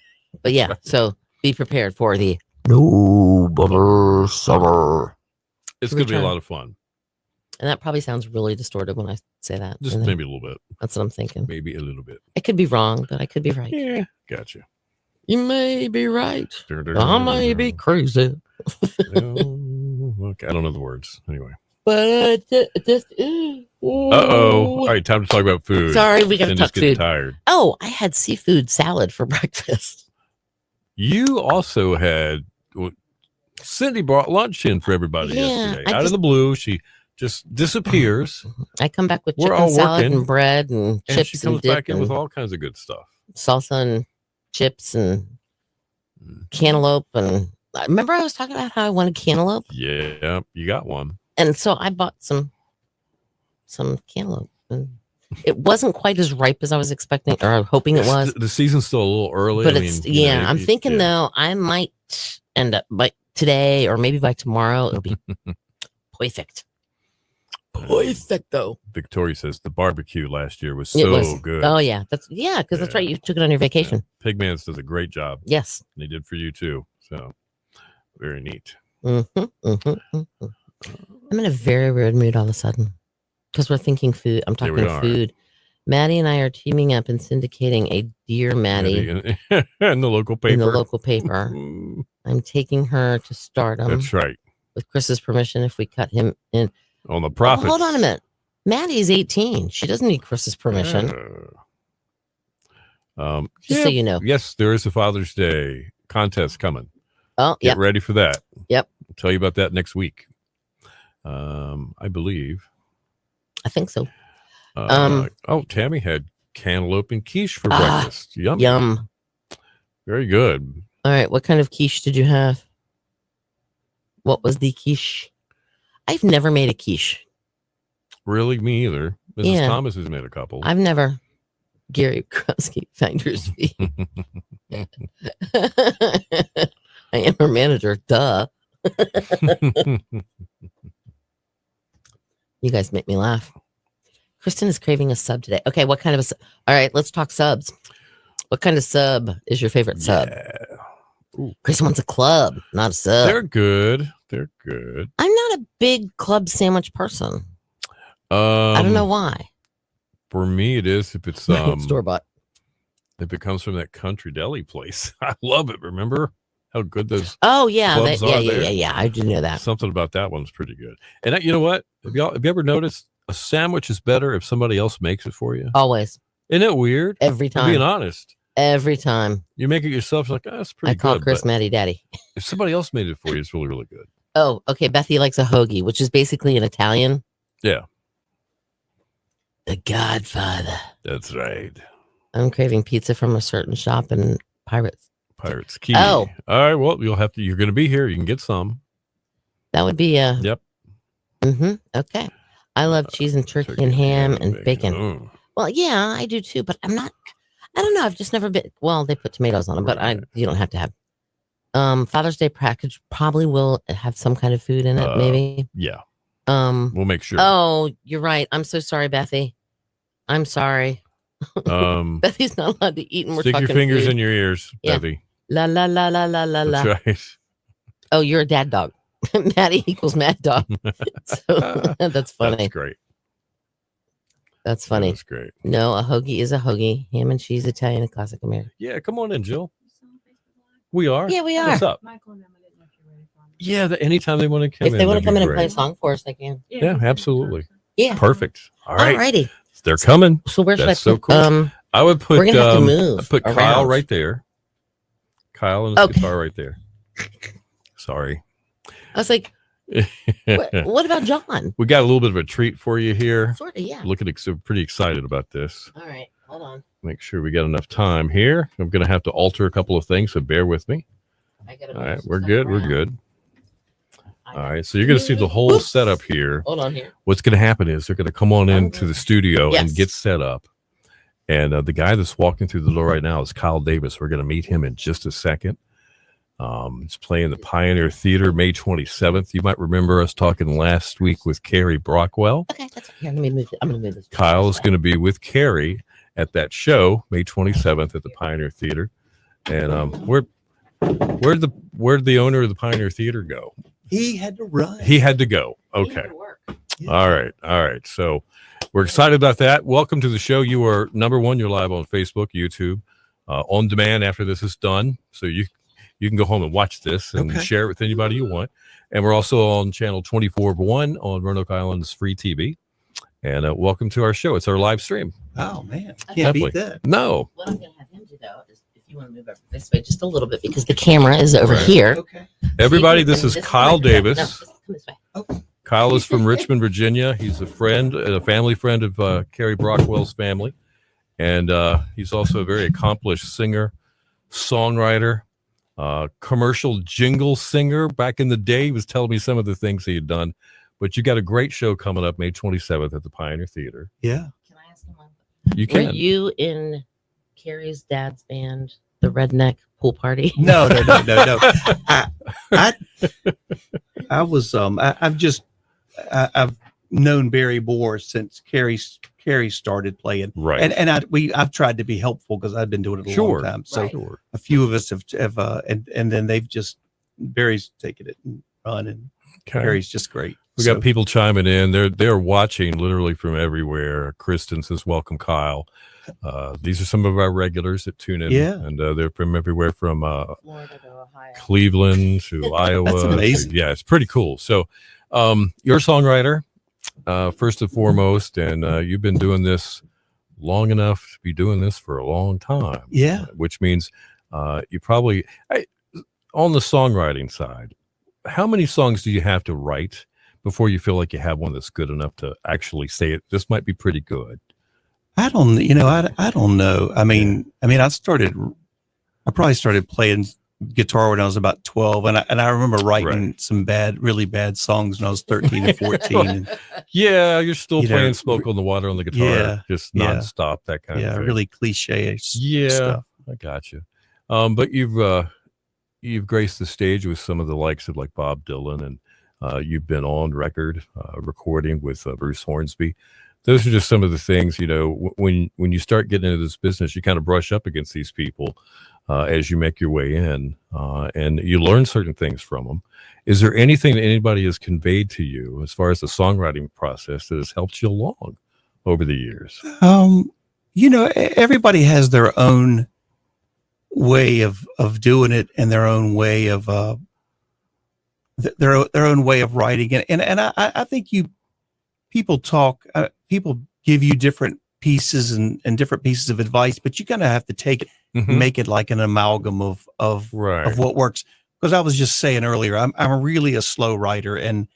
But yeah, so be prepared for the No Butter Summer. It's going to be a lot of fun. And that probably sounds really distorted when I say that. Just maybe a little bit. That's what I'm thinking. Maybe a little bit. I could be wrong, but I could be right. Yeah, gotcha. You may be right. I may be crazy. Okay, I don't know the words. Anyway. But just All right, time to talk about food. Sorry, we got to talk food. Tired. Oh, I had seafood salad for breakfast. You also had Cindy brought lunch in for everybody yesterday. Out of the blue, she just disappears. I come back with chicken salad and bread and chips, she comes back in with all kinds of good stuff. Salsa and chips and cantaloupe. And remember I was talking about how I wanted cantaloupe? Yeah, you got one. And so I bought some cantaloupe. And it wasn't quite as ripe as I was expecting or hoping it was. The season's still a little early. But I'm thinking though, I might end up by today or maybe by tomorrow, it'll be perfect. Perfecto. Victoria says the barbecue last year was so good. Oh yeah. That's right. You took it on your vacation. Yeah. Pigman's does a great job. Yes. And they did for you too. So very neat. I'm in a very weird mood all of a sudden because we're thinking food. I'm talking food. Maddie and I are teaming up and syndicating a Dear Maddie in the local paper. I'm taking her to Stardom. That's right. With Chris's permission, if we cut him in. On the profits. Hold on a minute. Maddie's 18. She doesn't need Chris's permission. Just so you know. Yes, there is a Father's Day contest coming. Oh, Get ready for that. Yep. I'll tell you about that next week. I believe. I think so. Tammy had cantaloupe and quiche for breakfast. Yum. Very good. All right. What kind of quiche did you have? What was the quiche? I've never made a quiche. Really? Me either. Mrs. Thomas has made a couple. I've never. Gary Krusky, Finder's Fee. I am her manager. Duh. You guys make me laugh. Kristen is craving a sub today. Okay, what kind of all right, let's talk subs. What kind of sub is your favorite sub? Kristen wants a club, not a sub. They're good. I'm not a big club sandwich person. I don't know why. For me, it is if it's store bought. If it comes from that country deli place. I love it. Remember how good those? Oh yeah, clubs are there? yeah. I do know that. Something about that one's pretty good. And you know what? Have you ever noticed a sandwich is better if somebody else makes it for you? Always. Isn't it weird? Every time. I'm being honest. Every time. You make it yourself. Like, that's pretty good. I call Chris Maddie Daddy. If somebody else made it for you, it's really, really good. Oh, okay. Bethy likes a hoagie, which is basically an Italian. Yeah. The Godfather. That's right. I'm craving pizza from a certain shop in Pirates Key. Oh. All right. Well, you're going to be here. You can get some. That would be Yep. Okay. I love cheese and turkey and ham and bacon. Oh. Well, yeah, I do too, but I don't know. I've just never been. Well, they put tomatoes on them, but you don't have to have. Father's Day package probably will have some kind of food in it, maybe. Yeah. We'll make sure. Oh, you're right. I'm so sorry, Bethy. I'm sorry. Bethy's not allowed to eat, and we're stick talking your fingers food. in your ears, Bethy. La la la la la la la. That's right. Oh, you're a dad dog. Maddie equals mad dog. So that's funny. That's great. That's funny. That's great. No, a hoagie is a hoagie. Ham and cheese, Italian, and classic American. Yeah, come on in, Jill. We are. Yeah, we are. What's up? Michael and Emma didn't know if you're ready for them. Yeah, anytime they want to come in. If they want to come in and great. play a song for us, they can. Yeah, absolutely. Yeah. Perfect. All right. Alrighty. They're coming. So where should That's I so put? cool. I would put. We're gonna have to move. Put around. Kyle right there. Kyle and his guitar right there. Sorry. I was like, what about John? We got a little bit of a treat for you here. Sort of, yeah. Looking pretty excited about this. All right, hold on. Make sure we got enough time here. I'm going to have to alter a couple of things, so bear with me. All right, we're good. We're good. I All know. right. So you're going to see the whole Oops. setup here. Hold on here. What's going to happen is they're going to come on into the studio Yes. and get set up. And the guy that's walking through the door right now is Kyle Davis. We're going to meet him in just a second. He's playing the Pioneer Theater May 27th. You might remember us talking last week with Carrie Brockwell. Okay, that's here. Let me move it. I'm gonna move this. Kyle is going to be with Carrie at that show May 27th at the Pioneer Theater. And where'd the owner of the Pioneer Theater go? He had to run. He had to go. Okay. Yeah. All right. So we're excited about that. Welcome to the show. You are number one. You're live on Facebook, YouTube, on demand after this is done. So you can go home and watch this and share it with anybody you want. And we're also on channel 24/1 on Roanoke Island's free TV. And welcome to our show. It's our live stream. Oh man, can't Definitely. beat that. No. What I'm gonna have him do though is if you want to move over this way just a little bit because the camera is over Right. here. Okay. Everybody, this is Kyle Davis. No, just come this way. Kyle is from Richmond, Virginia. He's a friend, a family friend of Carrie Brockwell's family. And he's also a very accomplished singer, songwriter, commercial jingle singer. Back in the day, he was telling me some of the things he had done. But you got a great show coming up May 27th at the Pioneer Theater. Yeah. Can I ask him one? You Were can. you in Carrie's dad's band, the Redneck Pool Party? No. I was I've known Barry Moore since Carrie started playing. Right. And I've tried to be helpful because I've been doing it a long time. So Right. Sure. a few of us have and then they've just Barry's taken it and run and Okay. Barry's just great. We got people chiming in. They're watching literally from everywhere. Kristen says, "Welcome, Kyle." These are some of our regulars that tune in. Yeah. And they're from everywhere from Florida to Ohio. Cleveland to Iowa. That's amazing. Yeah, it's pretty cool. So you're a songwriter, first and foremost, and you've been doing this long enough to be doing this for a long time. Yeah. Which means you probably, on the songwriting side, how many songs do you have to write before you feel like you have one that's good enough to actually say it? This might be pretty good. I don't know. I mean, I probably started playing guitar when I was about 12, and I remember writing some really bad songs when I was 13 and 14. And, Yeah, you're still You know, playing "Smoke on the Water" on the guitar, Yeah, just yeah. nonstop, that kind of thing. really cliche Yeah, stuff. I got you. But you've graced the stage with some of the likes of like Bob Dylan, and you've been on record recording with Bruce Hornsby. Those are just some of the things, when you start getting into this business, you kind of brush up against these people as you make your way in, and you learn certain things from them. Is there anything that anybody has conveyed to you as far as the songwriting process that has helped you along over the years? Everybody has their own way of doing it and their own way of their own way of writing it. And I think people give you different pieces and different pieces of advice, but you kind of have to take it, make it like an amalgam of what works. Because I was just saying earlier, I'm really a slow writer, and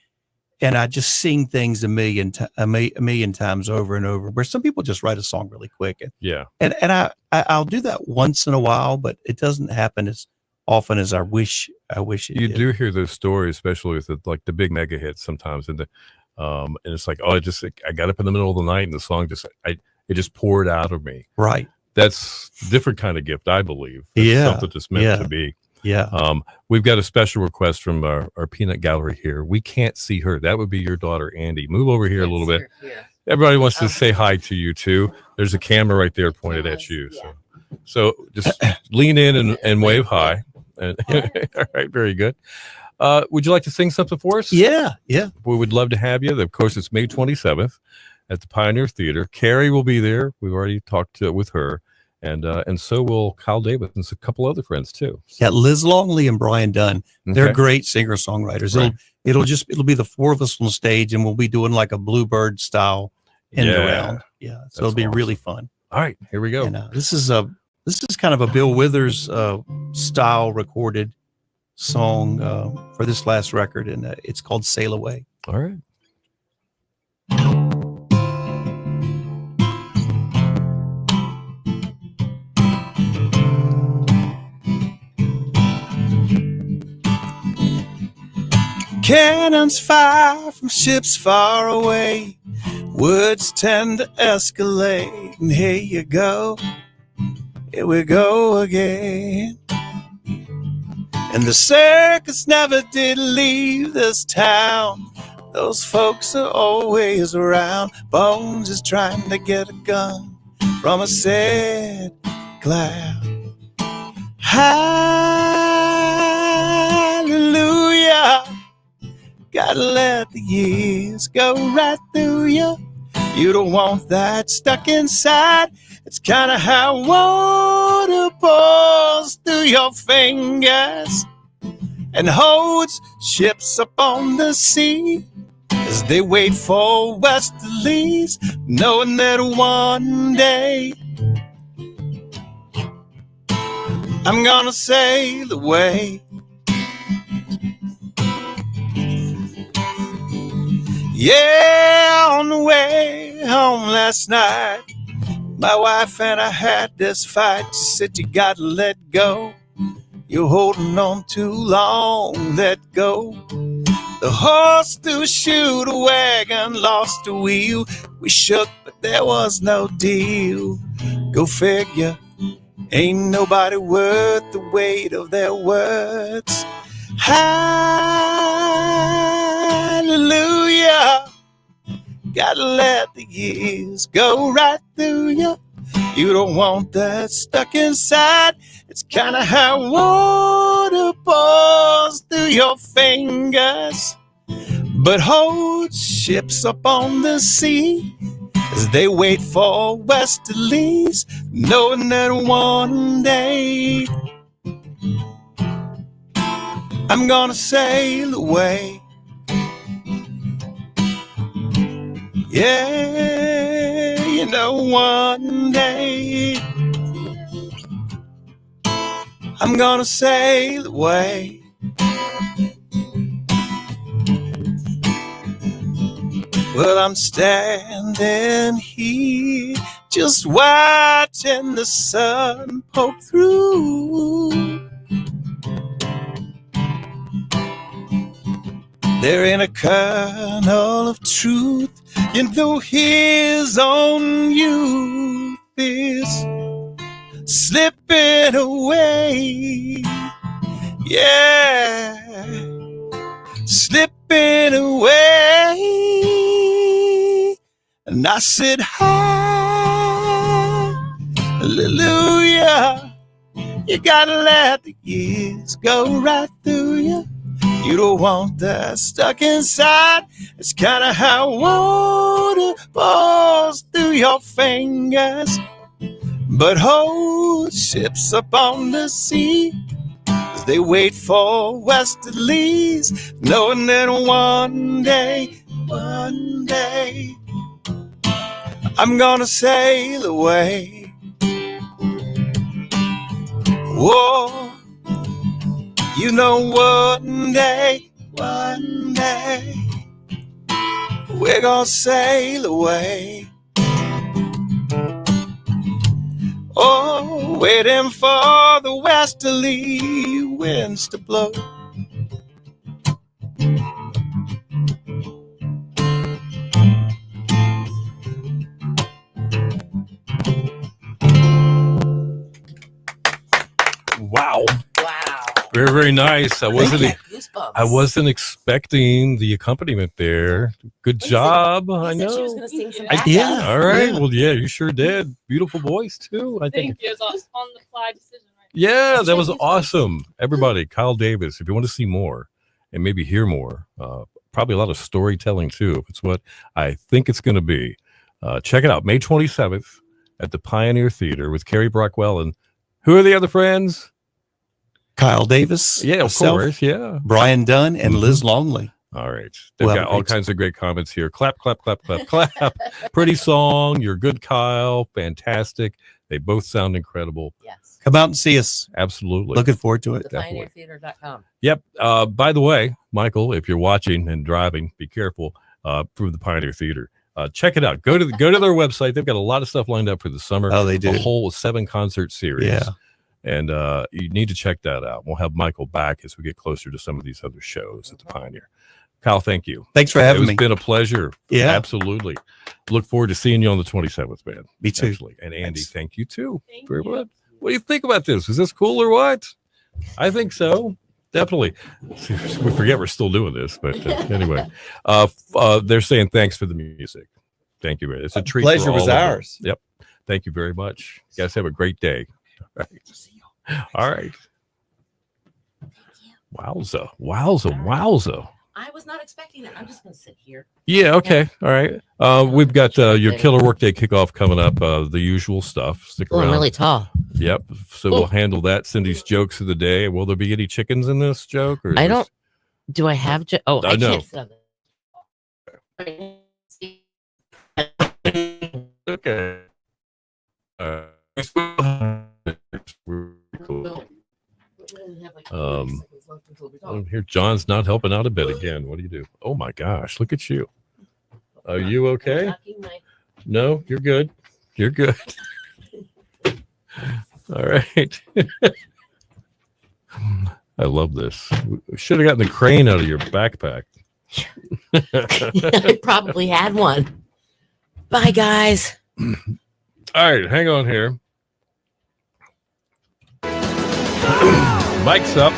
I just sing things a million times over and over. Where some people just write a song really quick, and I'll do that once in a while, but it doesn't happen as often as I wish it You did. do hear those stories, especially with the big mega hits sometimes, and it's like, I got up in the middle of the night and the song it just poured out of me. Right. That's a different kind of gift, I believe. It's Yeah. something that's meant to be. Yeah. We've got a special request from our peanut gallery here. We can't see her. That would be your daughter, Andy. Move over here a little bit. Everybody wants to say hi to you too. There's a camera right there pointed at you. So just lean in and wave hi. All right, very good. Would you like to sing something for us? Yeah. We would love to have you. Of course, it's May 27th at the Pioneer Theater. Carrie will be there. We've already talked with her. And so will Kyle Davis and a couple other friends too. Yeah, Liz Longley and Brian Dunn. They're Okay. great singer-songwriters. Right. It'll be the four of us on stage, and we'll be doing like a Bluebird style end around. Yeah. So it'll be awesome. really fun. All right, here we go. And this is kind of a Bill Withers style recorded song for this last record, and it's called Sail Away. All right. Cannons fire from ships far away. Words tend to escalate. And here you go. Here we go again. And the circus never did leave this town. Those folks are always around. Bones is trying to get a gun from a sad cloud. Hallelujah. Gotta let the years go right through you. You don't want that stuck inside. It's kinda how water pours through your fingers and holds ships up on the sea as they wait for westerlies, knowing that one day I'm gonna sail away. Yeah, on the way home last night, my wife and I had this fight. She said, you gotta let go. You're holding on too long, let go. The horse threw a shoe, the wagon lost a wheel. We shook, but there was no deal. Go figure, ain't nobody worth the weight of their words. Hallelujah. Gotta let the years go right through you. You don't want that stuck inside. It's kinda how water pours through your fingers, but holds ships up on the sea as they wait for westerlies, knowing that one day I'm gonna sail away. Yeah, you know one day I'm gonna sail away. Well, I'm standing here just watching the sun poke through. There ain't a kernel of truth in though his own youth is slipping away. Yeah, slipping away. And I said, hallelujah. You gotta let the years go right through you. You don't want that stuck inside. It's kinda how water pours through your fingers, but holds ships up on the sea as they wait for westerlies, knowing that one day I'm gonna sail away. Whoa. You know one day we're gonna sail away. Oh, waiting for the westerly winds to blow. Wow. Wow. Very, very nice. I Goosebumps. wasn't expecting the accompaniment there. Good job. I He said she was know. going to sing some Yeah. backup. Yeah. All right. Yeah. Well, yeah, you sure did. Beautiful voice too. I think. Thank you. It was on the fly decision, right? Yeah, that was Thank you. awesome. Everybody, Kyle Davis. If you want to see more and maybe hear more, probably a lot of storytelling too. If it's what I think it's going to be, check it out. May 27th at the Pioneer Theater with Carrie Brockwell and who are the other friends? Kyle Davis, Yeah, of myself, course. Yeah. Brian Dunn, and Liz Longley. All right. They've Well, got all thanks. kinds of great comments here. Clap, clap, clap, clap, clap. Pretty song. You're good, Kyle. Fantastic. They both sound incredible. Yes. Come out and see us. Absolutely. Looking forward to it. ThePioneerTheater.com. Yep. By the way, Michael, if you're watching and driving, be careful for the Pioneer Theater. Check it out. Go to their website. They've got a lot of stuff lined up for the summer. Oh, they do. A whole 7 concert series. Yeah. And you need to check that out. We'll have Michael back as we get closer to some of these other shows at the Pioneer. Kyle, thank you. Thanks for having me. It's been a pleasure. Yeah. Absolutely. Look forward to seeing you on the 27th, man. Me too. Actually. And Andy, Thanks. thank you too. Thank Very you. much. What do you think about this? Is this cool or what? I think so. Definitely. We forget we're still doing this, but anyway, they're saying thanks for the music. Thank you. It's a treat. Pleasure for was all of them. ours. Yep. Thank you very much. You guys have a great day. All right. All right. Wowza. I was not expecting that. I'm just going to sit here. Yeah. Okay. All right. We've got your Killer Workday kickoff coming up. The usual stuff. Stick Oh, around. I'm really tall. Yep. So we'll handle that. Cindy's jokes of the day. Will there be any chickens in this joke? Or I is don't. Do I have? I no. can't sit on this. Okay. Cool. Here, John's not helping out a bit again. What do you do? Oh my gosh! Look at you. Are you okay? No, you're good. You're good. All right. I love this. We should have gotten the crane out of your backpack. I probably had one. Bye, guys. All right, hang on here. Mike's up.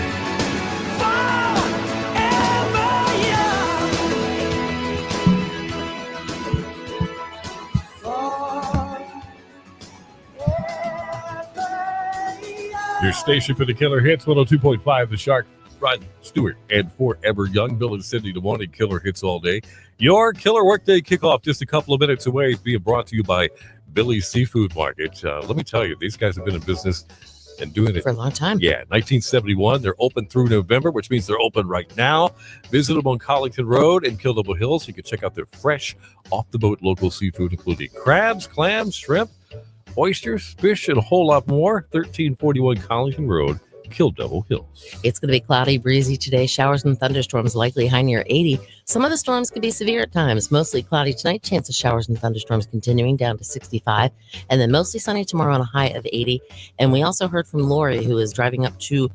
Your station for the Killer Hits, 102.5, The Shark, Rod Stewart, and Forever Young. Bill and Cindy, the morning Killer Hits all day. Your Killer Workday kickoff just a couple of minutes away, being brought to you by Billy's Seafood Market. Let me tell you, these guys have been in business and doing it For a long time. Yeah, 1971. They're open through November, which means they're open right now. Visit them on Collington Road and Kildare Hills. You can check out their fresh, off-the-boat local seafood, including crabs, clams, shrimp, oysters, fish, and a whole lot more. 1341 Collington Road, Kildare Hills. It's going to be cloudy, breezy today. Showers and thunderstorms likely high near 80. Some of the storms could be severe at times. Mostly cloudy tonight. Chance of showers and thunderstorms continuing down to 65. And then mostly sunny tomorrow on a high of 80. And we also heard from Lori, who is driving up to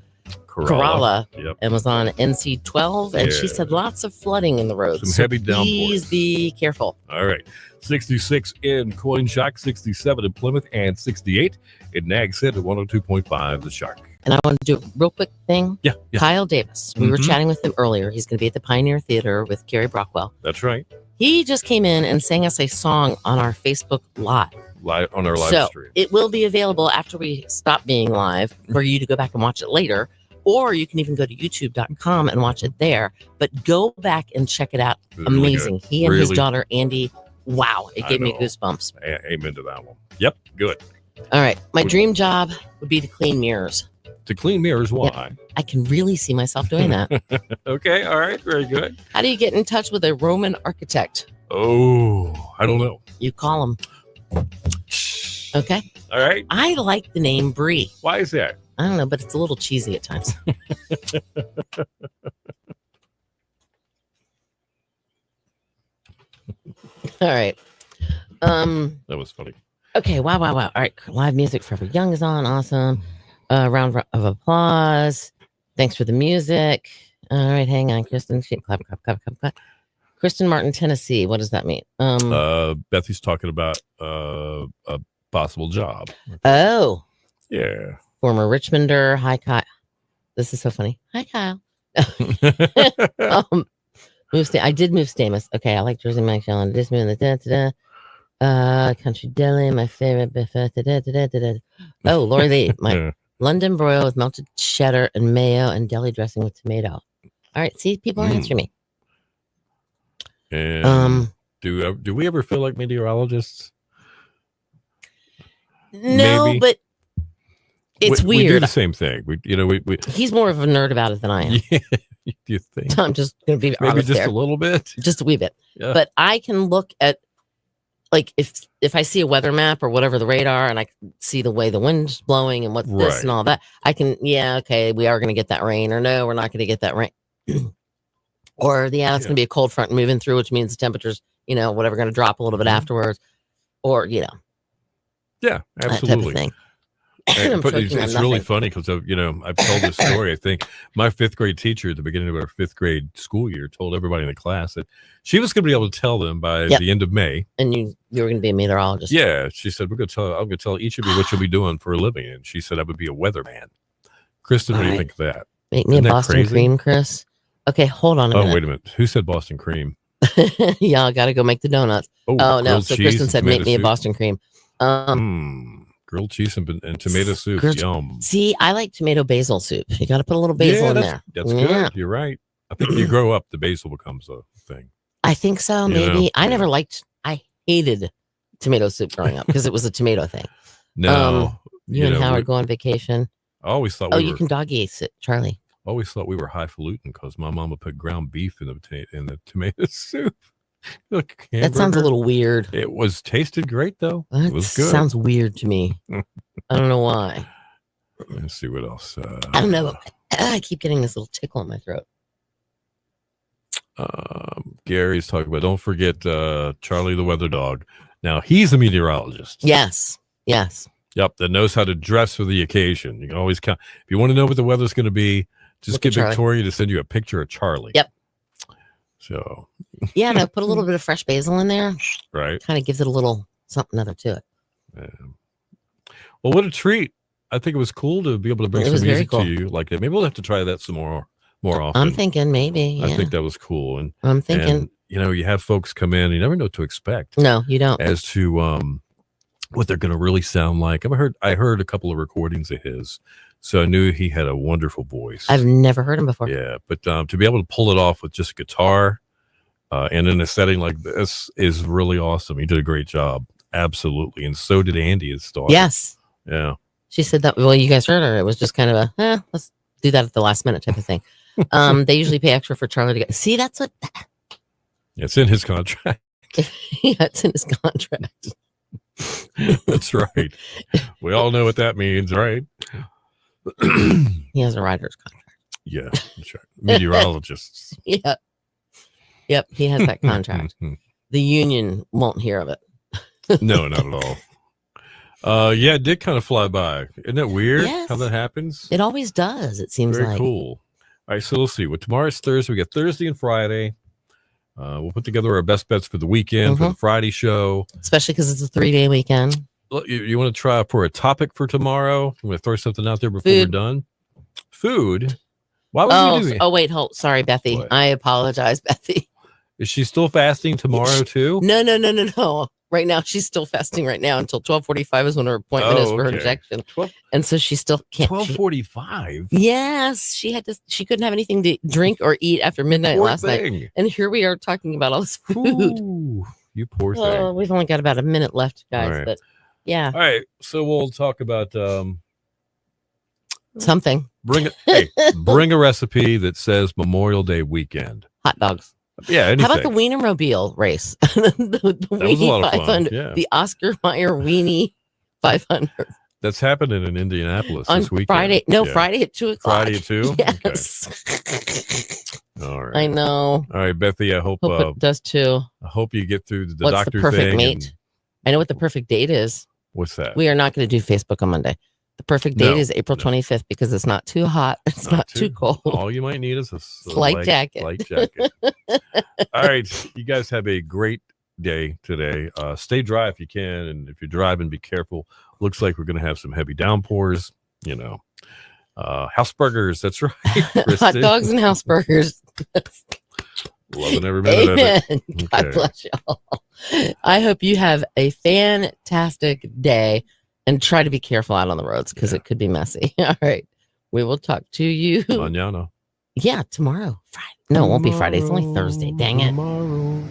Corolla Yep. and was on NC 12. And she Yeah. said lots of flooding in the roads. Some So heavy downpours. Please be careful. All right. 66 in Coin Shock, 67 in Plymouth, and 68 in Nags Head at 102.5 The Shark. And I want to do a real quick thing. Yeah. Kyle Davis. We were Mhm. chatting with him earlier. He's going to be at the Pioneer Theater with Gary Brockwell. That's right. He just came in and sang us a song on our Facebook Live. Live on our live So stream. it will be available after we stop being live for you to go back and watch it later. Or you can even go to youtube.com and watch it there. But go back and check it out. It was really Amazing. He and his Really- daughter, Andy. Wow. It I gave me know. goosebumps. Amen to that one. Yep. Good. All right. My dream job would be to clean mirrors. To clean mirrors, why? I can really see myself doing that. Okay. All right. Very good. How do you get in touch with a Roman architect? Oh, I don't know. You call him. Okay. All right. I like the name Brie. Why is that? I don't know, but it's a little cheesy at times. All right. That was funny. Okay. Wow. All right. Live music Forever Young is on. Awesome. Round of applause. Thanks for the music. All right. Hang on, Kristen. Clap. Kristen Martin, Tennessee. What does that mean? Bethy's talking about a possible job. Oh, Yeah. former Richmonder. Hi, Kyle. This is so funny. Hi, Kyle. I did move Stamus. Okay, I like Jersey Mike Shell and this move the Country Deli, my favorite. Oh, Lori Lee, my London broil with melted cheddar and mayo and deli dressing with tomato. All right, see, people answer me. And do we ever feel like meteorologists? No, maybe. but it's We do weird. the same thing. We He's more of a nerd about it than I am. yeah, do you think? I'm just going to be Maybe honest just there. a little bit. Just a wee bit. Yeah. But I can look at, like, if I see a weather map or whatever the radar and I can see the way the wind's blowing and what's this Right. and all that, I can, okay, we are going to get that rain, or no, we're not going to get that rain. Or, it's Yeah. going to be a cold front moving through, which means the temperatures, whatever, going to drop a little bit Mhm. afterwards, or, Yeah, that type of absolutely. thing. I'm But choking on it's really nothing. funny because I've told this story. I think my 5th grade teacher at the beginning of our 5th grade school year told everybody in the class that she was going to be able to tell them by Yep. the end of May. And you were going to be a meteorologist. Yeah, she said I'm going to tell each of you what you'll be doing for a living, and she said I would be a weatherman. Kristen, what do you Right. think of that? Make me a Isn't that Boston crazy? cream, Chris. Okay, hold on a Oh, minute. wait a minute. Who said Boston cream? Yeah, I got to go make the donuts. Oh no! grilled So cheese Kristen and said, "Make tomato me a soup? Boston cream." Grilled cheese and tomato soup. Grilled- Yum. See, I like tomato basil soup. You got to put a little basil in there. That's Yeah. good. You're right. I think you grow up, the basil becomes a thing. I think so. You Maybe know, I yeah. never liked. I hated tomato soup growing up because it was a tomato thing. No, You and know, Howard go on vacation. I always thought Oh, we you were. can doggy ace it, Charlie. Always thought we were highfalutin because my mama put ground beef in the tomato soup. Look, That sounds a little weird. It was tasted great though. That It was good. sounds weird to me. I don't know why. Let's see what else. I don't know. I keep getting this little tickle in my throat. Gary's talking about. Don't forget Charlie the weather dog. Now he's a meteorologist. Yes. Yes. Yep, that knows how to dress for the occasion. You can always count. If you want to know what the weather's going to be, just Look get at Charlie. Victoria to send you a picture of Charlie. Yep. So, Yeah. No, put a little bit of fresh basil in there. right. Kind of gives it a little something other to it. Well, what a treat. I think it was cool to be able to bring It some was very music cool. to you like that. Maybe we'll have to try that some more often. I'm thinking maybe. Yeah. I think that was cool. And, I'm thinking. and, you have folks come in, you never know what to expect No, you don't. as to what they're going to really sound like. I heard a couple of recordings of his, so I knew he had a wonderful voice. I've never heard him before. Yeah, but to be able to pull it off with just guitar and in a setting like this is really awesome. He did a great job. Absolutely. And so did Andy, his daughter. Yes. Yeah. She said that. Well, you guys heard her. It was just kind of a, let's do that at the last minute type of thing. They usually pay extra for Charlie to get. See, that's what. It's in his contract. Yeah, it's in his contract. That's right. We all know what that means, right? He has a writer's contract. Yeah. That's right. Meteorologists. Yeah. Yep, he has that contract. The union won't hear of it. No, not at all. Yeah, it did kind of fly by. Isn't that weird Yes. how that happens? It always does. It seems Very like. cool. All right, so let's see. Well, tomorrow's Thursday. We got Thursday and Friday. We'll put together our best bets for the weekend for the Friday show. Especially because it's a 3-day weekend. Look, you want to try for a topic for tomorrow? You want to throw something out there before Food. we're done? Food? Why would we do Oh, wait, hold. Sorry, Bethy. What? I apologize, Bethy. Is she still fasting tomorrow too? No. Right now, she's still fasting right now until 12:45 is when her appointment is for her okay. injection. 12, And so she still can't. 12:45. Yes, she couldn't have anything to drink or eat after midnight Poor last night. thing. And here we are talking about all this food. Ooh, you poor thing. Oh, we've only got about a minute left, guys. All right. But yeah, All right, so we'll talk about something. bring a recipe that says Memorial Day weekend. Hot dogs. Yeah, anything. How about the Wienermobile race? the was a Weenie lot of fun, 500. yeah. The Oscar Mayer Weenie 500 That's happening in Indianapolis on this weekend. Friday. No, Yeah. Friday at 2:00. Friday at 2? Yes. Okay. All right. I know. All right, Bethy, I hope Hope it does too. I hope you get through the What's doctor the perfect thing. mate? and- I know what the perfect date is. What's that? We are not going to do Facebook on Monday. The perfect date No, is April no. 25th because it's not too hot. It's not too cold. All you might need is a Light jacket. Light jacket. All right, you guys have a great day today. Stay dry if you can, and if you're driving, be careful. Looks like we're going to have some heavy downpours. House burgers. That's right. Hot Kristen. dogs and house burgers. Loving every minute of Amen. it. God Okay. bless y'all. I hope you have a fantastic day and try to be careful out on the roads because Yeah. it could be messy. All right. We will talk to you. Mañana. Yeah, tomorrow. Friday. No, it won't be Friday. It's only Thursday. Dang it. Tomorrow.